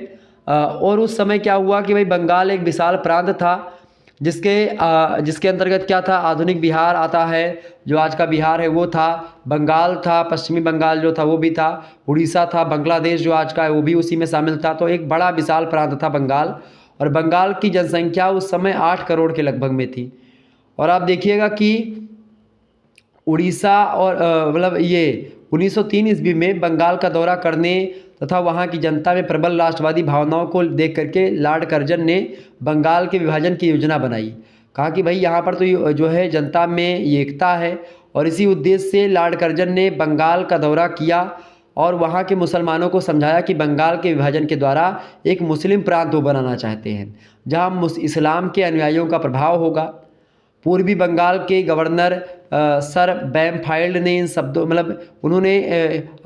और उस समय क्या हुआ कि भाई बंगाल एक विशाल प्रांत था जिसके अंतर्गत क्या था, आधुनिक बिहार आता है, जो आज का बिहार है वो था, बंगाल था, पश्चिमी बंगाल जो था वो भी था, उड़ीसा था, बांग्लादेश जो आज का है वो भी उसी में शामिल था। तो एक बड़ा विशाल प्रांत था बंगाल और बंगाल की जनसंख्या उस समय 8 करोड़ के लगभग में थी। और आप देखिएगा कि उड़ीसा और मतलब ये 1903 ईस्वी में बंगाल का दौरा करने तथा वहाँ की जनता में प्रबल राष्ट्रवादी भावनाओं को देख करके लॉर्ड कर्जन ने बंगाल के विभाजन की योजना बनाई। कहा कि भाई यहाँ पर तो जो है जनता में ये एकता है और इसी उद्देश्य से लॉर्ड कर्जन ने बंगाल का दौरा किया और वहाँ के मुसलमानों को समझाया कि बंगाल के विभाजन के द्वारा एक मुस्लिम प्रांत वो बनाना चाहते हैं जहाँ इस्लाम के अनुयायियों का प्रभाव होगा। पूर्वी बंगाल के गवर्नर सर बैमफाइल्ड ने इन शब्दों मतलब उन्होंने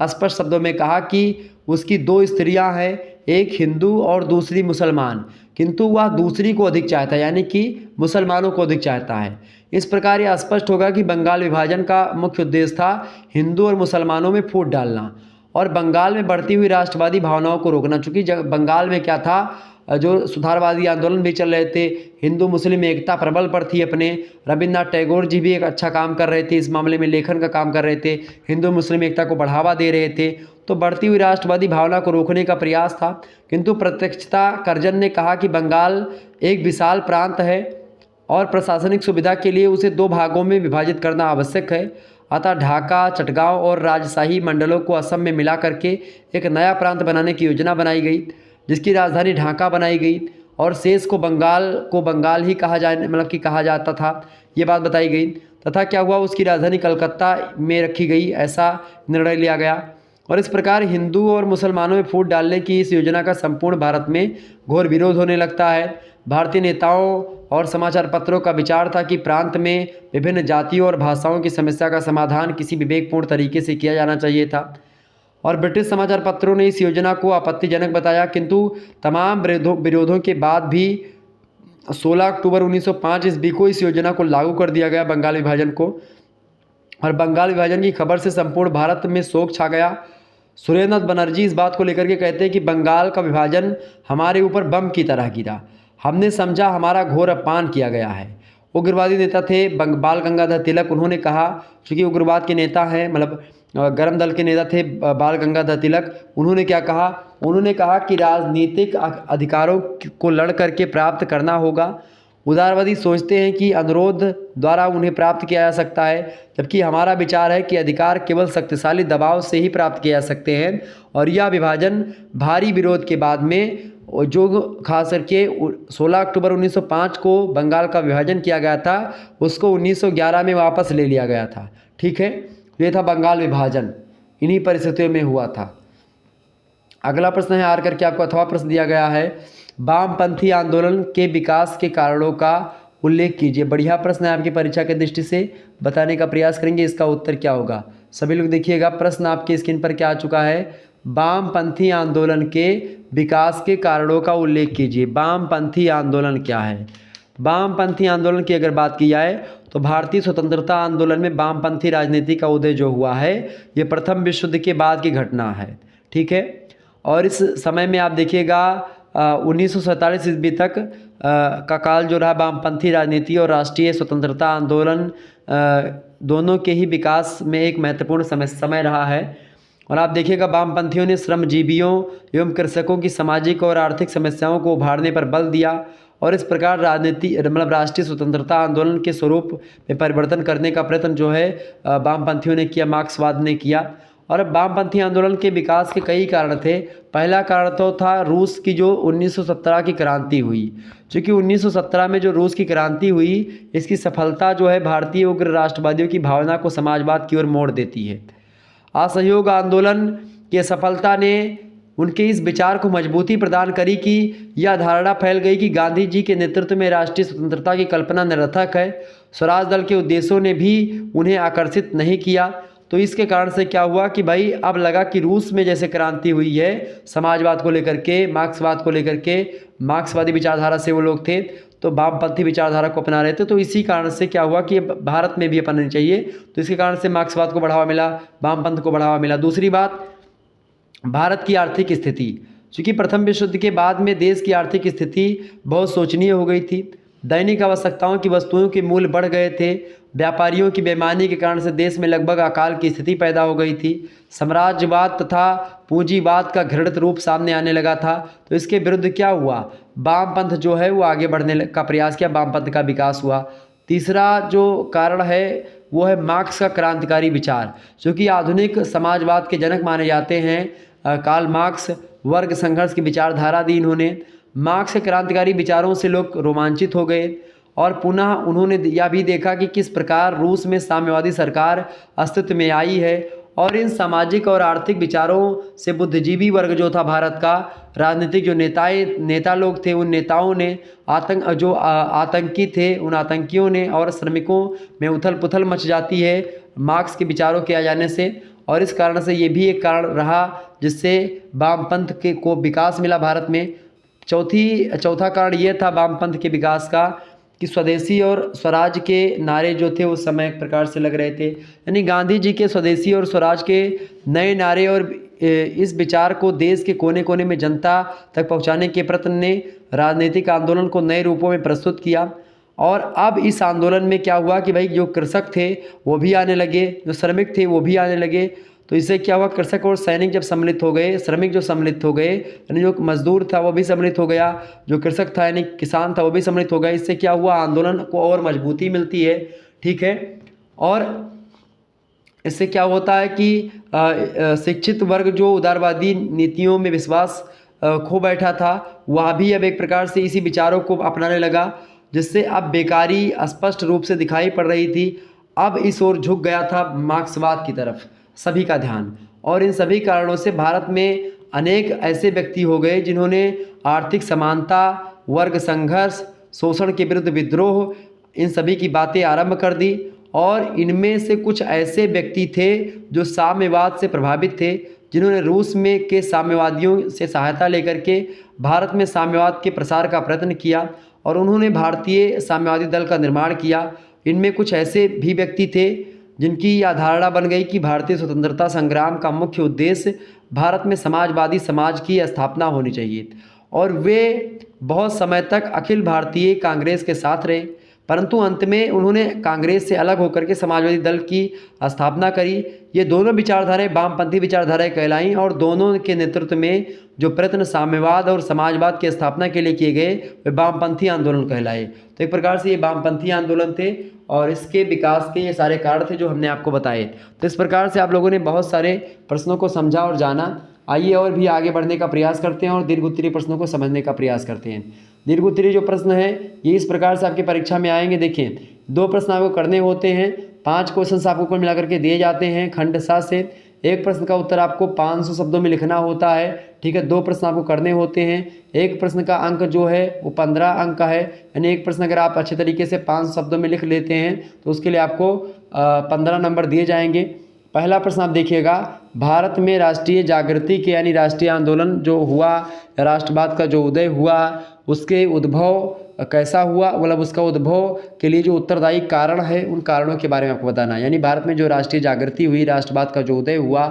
स्पष्ट शब्दों में कहा कि उसकी 2 स्त्रियां हैं, एक हिंदू और दूसरी मुसलमान, किंतु वह दूसरी को अधिक चाहता है, यानी कि मुसलमानों को अधिक चाहता है। इस प्रकार यह स्पष्ट होगा कि बंगाल विभाजन का मुख्य उद्देश्य था हिंदू और मुसलमानों में फूट डालना और बंगाल में बढ़ती हुई राष्ट्रवादी भावनाओं को रोकना। चूँकि बंगाल में क्या था, जो सुधारवादी आंदोलन भी चल रहे थे, हिंदू मुस्लिम एकता प्रबल पर थी अपने, रविन्द्रनाथ टैगोर जी भी एक अच्छा काम कर रहे थे इस मामले में, लेखन का काम कर रहे थे, हिंदू मुस्लिम एकता को बढ़ावा दे रहे थे। तो बढ़ती हुई राष्ट्रवादी भावना को रोकने का प्रयास था, किंतु प्रत्यक्षता कर्जन ने कहा कि बंगाल एक विशाल प्रांत है और प्रशासनिक सुविधा के लिए उसे 2 भागों में विभाजित करना आवश्यक है। अतः ढाका, चटगांव और राजशाही मंडलों को असम में मिला करके एक नया प्रांत बनाने की योजना बनाई गई, जिसकी राजधानी ढाका बनाई गई और शेष को बंगाल ही कहा जाता था, ये बात बताई गई। तथा क्या हुआ, उसकी राजधानी कलकत्ता में रखी गई, ऐसा निर्णय लिया गया। और इस प्रकार हिंदू और मुसलमानों में फूट डालने की इस योजना का संपूर्ण भारत में घोर विरोध होने लगता है। भारतीय नेताओं और समाचार पत्रों का विचार था कि प्रांत में विभिन्न जातियों और भाषाओं की समस्या का समाधान किसी विवेकपूर्ण तरीके से किया जाना चाहिए था और ब्रिटिश समाचार पत्रों ने इस योजना को आपत्तिजनक बताया, किंतु तमाम विरोधों के बाद भी 16 अक्टूबर 1905 ईस्वी को इस योजना को लागू कर दिया गया, बंगाल विभाजन को। और बंगाल विभाजन की खबर से संपूर्ण भारत में शोक छा गया। सुरेंद्रनाथ बनर्जी इस बात को लेकर के कहते हैं कि बंगाल का विभाजन हमारे ऊपर बम की तरह गिरा, हमने समझा हमारा घोर अपमान किया गया है। उग्रवादी नेता थे बाल गंगाधर तिलक, उन्होंने कहा, चूँकि उग्रवाद के नेता हैं, मतलब गर्म दल के नेता थे बाल गंगाधर तिलक, उन्होंने क्या कहा, उन्होंने कहा कि राजनीतिक अधिकारों को लड़ करके प्राप्त करना होगा। उदारवादी सोचते हैं कि अनुरोध द्वारा उन्हें प्राप्त किया जा सकता है, जबकि हमारा विचार है कि अधिकार केवल शक्तिशाली दबाव से ही प्राप्त किए जा सकते हैं। और यह विभाजन भारी विरोध के बाद में, जो खास करके 16 अक्टूबर 1905 को बंगाल का विभाजन किया गया था, उसको 1911 में वापस ले लिया गया था। ठीक है, ये था बंगाल विभाजन, इन्हीं परिस्थितियों में हुआ था। अगला प्रश्न है आर करके आपको अथवा प्रश्न दिया गया है, वामपंथी आंदोलन के विकास के कारणों का उल्लेख कीजिए। बढ़िया प्रश्न है, आपकी परीक्षा की दृष्टि से बताने का प्रयास करेंगे इसका उत्तर क्या होगा। सभी लोग देखिएगा, प्रश्न आपके स्क्रीन पर क्या आ चुका है, वामपंथी आंदोलन के विकास के कारणों का उल्लेख कीजिए। वामपंथी आंदोलन क्या है? वामपंथी आंदोलन की अगर बात की जाए तो भारतीय स्वतंत्रता आंदोलन में वामपंथी राजनीति का उदय जो हुआ है, ये प्रथम विश्व युद्ध के बाद की घटना है। ठीक है, और इस समय में आप देखिएगा 1947 ईस्वी तक का काल जो रहा, वामपंथी राजनीति और राष्ट्रीय स्वतंत्रता आंदोलन दोनों के ही विकास में एक महत्वपूर्ण समय रहा है। और आप देखिएगा वामपंथियों ने श्रमजीवियों एवं कृषकों की सामाजिक और आर्थिक समस्याओं को उभारने पर बल दिया, और इस प्रकार राजनीति मतलब राष्ट्रीय स्वतंत्रता आंदोलन के स्वरूप में परिवर्तन करने का प्रयत्न जो है वामपंथियों ने किया, मार्क्सवाद ने किया। और वामपंथी आंदोलन के विकास के कई कारण थे। पहला कारण तो था रूस की जो 1917 की क्रांति हुई। चूँकि 1917 में जो रूस की क्रांति हुई, इसकी सफलता जो है भारतीय उग्र राष्ट्रवादियों की भावना को समाजवाद की ओर मोड़ देती है। असहयोग आंदोलन की सफलता ने उनके इस विचार को मजबूती प्रदान करी कि यह धारणा फैल गई कि गांधी जी के नेतृत्व में राष्ट्रीय स्वतंत्रता की कल्पना निरर्थक है। स्वराज दल के उद्देश्यों ने भी उन्हें आकर्षित नहीं किया। तो इसके कारण से क्या हुआ कि भाई अब लगा कि रूस में जैसे क्रांति हुई है समाजवाद को लेकर के, मार्क्सवाद को लेकर के, मार्क्सवादी विचारधारा से वो लोग थे, तो वामपंथी विचारधारा को अपना रहे थे। तो इसी कारण से क्या हुआ कि भारत में भी अपनानी चाहिए, तो इसके कारण से मार्क्सवाद को बढ़ावा मिला, वामपंथ को बढ़ावा मिला। दूसरी बात, भारत की आर्थिक स्थिति, चूँकि प्रथम विश्व युद्ध के बाद में देश की आर्थिक स्थिति बहुत शोचनीय हो गई थी। दैनिक आवश्यकताओं की वस्तुओं के मूल्य बढ़ गए थे। व्यापारियों की बेईमानी के कारण से देश में लगभग अकाल की स्थिति पैदा हो गई थी। साम्राज्यवाद तथा पूंजीवाद का घृणित रूप सामने आने लगा था। तो इसके विरुद्ध क्या हुआ, वामपंथ जो है वो आगे बढ़ने का प्रयास किया, वामपंथ का विकास हुआ। तीसरा जो कारण है वो है मार्क्स का क्रांतिकारी विचार, जो कि आधुनिक समाजवाद के जनक माने जाते हैं। कार्ल मार्क्स वर्ग संघर्ष की विचारधारा दी इन्होंने। मार्क्स के क्रांतिकारी विचारों से लोग रोमांचित हो गए, और पुनः उन्होंने यह भी देखा कि किस प्रकार रूस में साम्यवादी सरकार अस्तित्व में आई है। और इन सामाजिक और आर्थिक विचारों से बुद्धिजीवी वर्ग जो था भारत का, राजनीतिक जो नेता लोग थे, उन नेताओं ने आतंकी थे, उन आतंकियों ने, और श्रमिकों में उथल पुथल मच जाती है मार्क्स के विचारों के आ जाने से। और इस कारण से ये भी एक कारण रहा जिससे वामपंथ को विकास मिला भारत में। चौथा कारण ये था वामपंथ के विकास का कि स्वदेशी और स्वराज के नारे जो थे उस समय एक प्रकार से लग रहे थे। यानी गांधी जी के स्वदेशी और स्वराज के नए नारे और इस विचार को देश के कोने कोने में जनता तक पहुंचाने के प्रयत्न ने राजनीतिक आंदोलन को नए रूपों में प्रस्तुत किया। और अब इस आंदोलन में क्या हुआ कि भाई जो कृषक थे वो भी आने लगे, जो श्रमिक थे वो भी आने लगे। तो इससे क्या हुआ, कृषक और सैनिक जब सम्मिलित हो गए, श्रमिक जो सम्मिलित हो गए, यानी जो मजदूर था वो भी सम्मिलित हो गया, जो कृषक था यानी किसान था वो भी सम्मिलित हो गया। इससे क्या हुआ, आंदोलन को और मजबूती मिलती है। ठीक है, और इससे क्या होता है कि शिक्षित वर्ग जो उदारवादी नीतियों में विश्वास खो बैठा था, वह भी अब एक प्रकार से इसी विचारों को अपनाने लगा, जिससे अब बेकारी स्पष्ट रूप से दिखाई पड़ रही थी। अब इस ओर झुक गया था मार्क्सवाद की तरफ सभी का ध्यान। और इन सभी कारणों से भारत में अनेक ऐसे व्यक्ति हो गए जिन्होंने आर्थिक समानता, वर्ग संघर्ष, शोषण के विरुद्ध विद्रोह, इन सभी की बातें आरंभ कर दी। और इनमें से कुछ ऐसे व्यक्ति थे जो साम्यवाद से प्रभावित थे, जिन्होंने रूस में के साम्यवादियों से सहायता लेकर के भारत में साम्यवाद के प्रसार का प्रयत्न किया, और उन्होंने भारतीय साम्यवादी दल का निर्माण किया। इनमें कुछ ऐसे भी व्यक्ति थे जिनकी अवधारणा बन गई कि भारतीय स्वतंत्रता संग्राम का मुख्य उद्देश्य भारत में समाजवादी समाज की स्थापना होनी चाहिए। और वे बहुत समय तक अखिल भारतीय कांग्रेस के साथ रहे, परंतु अंत में उन्होंने कांग्रेस से अलग होकर के समाजवादी दल की स्थापना करी। ये दोनों विचारधाराएं वामपंथी विचारधाराएं कहलाईं और दोनों के नेतृत्व में जो प्रयत्न साम्यवाद और समाजवाद की स्थापना के लिए किए गए वे वामपंथी आंदोलन कहलाए। तो एक प्रकार से ये वामपंथी आंदोलन थे और इसके विकास के ये सारे कारण थे जो हमने आपको बताए। तो इस प्रकार से आप लोगों ने बहुत सारे प्रश्नों को समझा और जाना। आइए और भी आगे बढ़ने का प्रयास करते हैं और दीर्घ उत्तरीय प्रश्नों को समझने का प्रयास करते हैं। दीर्घ उत्तरीय जो प्रश्न है ये इस प्रकार से आपकी परीक्षा में आएंगे। देखिए 2 प्रश्न आपको करने होते हैं, 5 क्वेश्चन आपको कुल मिलाकर के दिए जाते हैं खंड 7 से। एक प्रश्न का उत्तर आपको 500 शब्दों में लिखना होता है, ठीक है। 2 प्रश्न आपको करने होते हैं। एक प्रश्न का अंक जो है वो 15 अंक का है, यानी एक प्रश्न अगर आप अच्छे तरीके से 5 शब्दों में लिख लेते हैं तो उसके लिए आपको 15 नंबर दिए जाएंगे। पहला प्रश्न आप देखिएगा, भारत में राष्ट्रीय जागृति के यानी राष्ट्रीय आंदोलन जो हुआ, राष्ट्रवाद का जो उदय हुआ, उसके उद्भव कैसा हुआ, मतलब उसका उद्भव के लिए जो उत्तरदायी कारण है उन कारणों के बारे में आपको बताना है। यानी भारत में जो राष्ट्रीय जागृति हुई, राष्ट्रवाद का जो उदय हुआ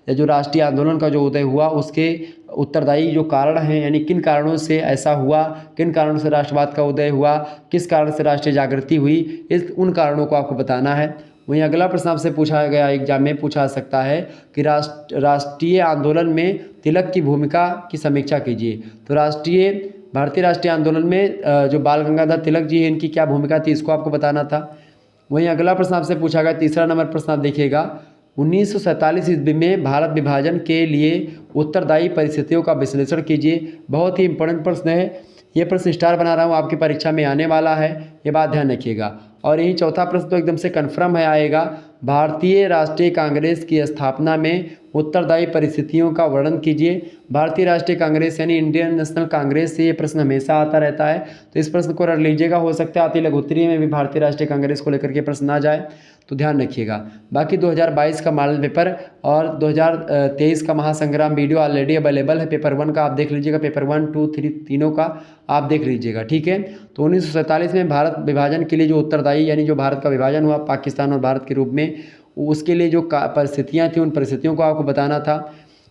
या जो राष्ट्रीय आंदोलन का जो उदय हुआ उसके उत्तरदायी जो कारण हैं, यानी किन कारणों से ऐसा हुआ, किन कारणों से राष्ट्रवाद का उदय हुआ, किस कारण से राष्ट्रीय जागृति हुई, इस उन कारणों को आपको बताना है। वहीं अगला प्रश्न आपसे पूछा गया एग्जाम में पूछा सकता है कि राष्ट्रीय आंदोलन में तिलक की भूमिका की समीक्षा कीजिए। तो भारतीय राष्ट्रीय आंदोलन में जो बाल गंगाधर तिलक जी हैं इनकी क्या भूमिका थी, इसको आपको बताना था। वहीं अगला प्रश्न आपसे पूछा गया, तीसरा नंबर प्रश्न आप देखिएगा, 1947 ईस्वी में भारत विभाजन के लिए उत्तरदायी परिस्थितियों का विश्लेषण कीजिए। बहुत ही इंपॉर्टेंट प्रश्न है, ये प्रश्न स्टार बना रहा हूँ, आपकी परीक्षा में आने वाला है, ये बात ध्यान रखिएगा। और यही चौथा प्रश्न तो एकदम से कन्फर्म है आएगा, भारतीय राष्ट्रीय कांग्रेस की स्थापना में उत्तरदायी परिस्थितियों का वर्णन कीजिए। भारतीय राष्ट्रीय कांग्रेस यानी इंडियन नेशनल कांग्रेस से ये प्रश्न हमेशा आता रहता है, तो इस प्रश्न को रख लीजिएगा। हो सकता है आती लघु उत्तरीय में भी भारतीय राष्ट्रीय कांग्रेस को लेकर के प्रश्न ना जाए, तो ध्यान रखिएगा। बाकी 2022 का मॉडल पेपर और 2023 का महासंग्राम वीडियो ऑलरेडी अवेलेबल है। पेपर 1 का आप देख लीजिएगा, पेपर 1, 2, 3 तीनों का आप देख लीजिएगा, ठीक है। तो 1947 में भारत विभाजन के लिए जो उत्तरदायी यानी जो भारत का विभाजन हुआ पाकिस्तान और भारत के रूप में, उसके लिए जो परिस्थितियाँ थी उन परिस्थितियों को आपको बताना था।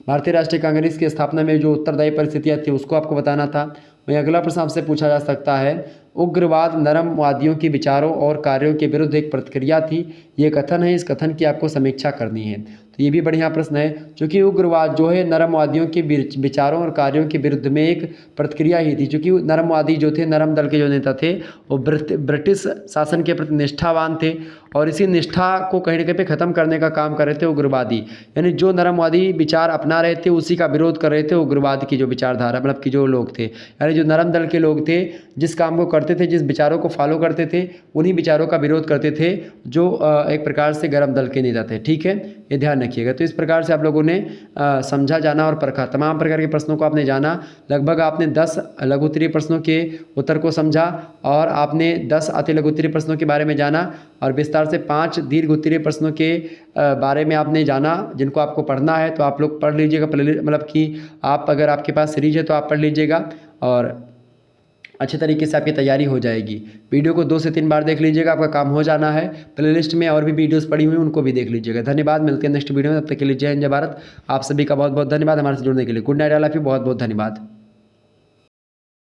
भारतीय राष्ट्रीय कांग्रेस की स्थापना में जो उत्तरदायी परिस्थितियाँ थी उसको आपको बताना था। वहीं अगला प्रश्न आपसे पूछा जा सकता है, उग्रवाद नरमवादियों के विचारों और कार्यों के विरुद्ध एक प्रतिक्रिया थी, ये कथन है, इस कथन की आपको समीक्षा करनी है। तो ये भी बढ़िया प्रश्न है, क्योंकि उग्रवाद जो है नरमवादियों के विचारों और कार्यों के विरुद्ध में एक प्रतिक्रिया ही थी। क्योंकि नरमवादी जो थे, नरम दल के जो नेता थे, वो ब्रिटिश शासन के प्रति निष्ठावान थे और इसी निष्ठा को कहीं ना कहीं पे ख़त्म करने का काम कर रहे थे उग्रवादी। यानी जो नरमवादी विचार अपना रहे थे उसी का विरोध कर रहे थे उग्रवाद की जो विचारधारा, मतलब कि जो लोग थे, यानी जो नरम दल के लोग थे, जिस काम को करते थे, जिस विचारों को फॉलो करते थे, उन्हीं विचारों का विरोध करते थे जो एक प्रकार से गर्म दल के नेता थे, ठीक है, ये ध्यान रखिएगा। तो इस प्रकार से आप लोगों ने समझा, जाना और परखा, तमाम प्रकार के प्रश्नों को आपने जाना। लगभग आपने 10 लघु उत्तरीय प्रश्नों के उत्तर को समझा और आपने 10 अति लघु उत्तरीय प्रश्नों के बारे में जाना और विस्तार से 5 दीर्घ उत्तरीय प्रश्नों के बारे में आपने जाना, जिनको आपको पढ़ना है। तो आप लोग पढ़ लीजिएगा, मतलब कि आप अगर आपके पास सीरीज है तो आप पढ़ लीजिएगा और अच्छे तरीके से आपकी तैयारी हो जाएगी। वीडियो को 2 से 3 बार देख लीजिएगा, आपका काम हो जाना है। प्लेलिस्ट में और भी वीडियोस पड़ी हुई हैं, उनको भी देख लीजिएगा। धन्यवाद, मिलते हैं नेक्स्ट वीडियो में, तब तक के लिए जय हिंद, जय भारत। आप सभी का बहुत बहुत धन्यवाद हमारे से जुड़ने के लिए। Good night, all of you, बहुत बहुत धन्यवाद।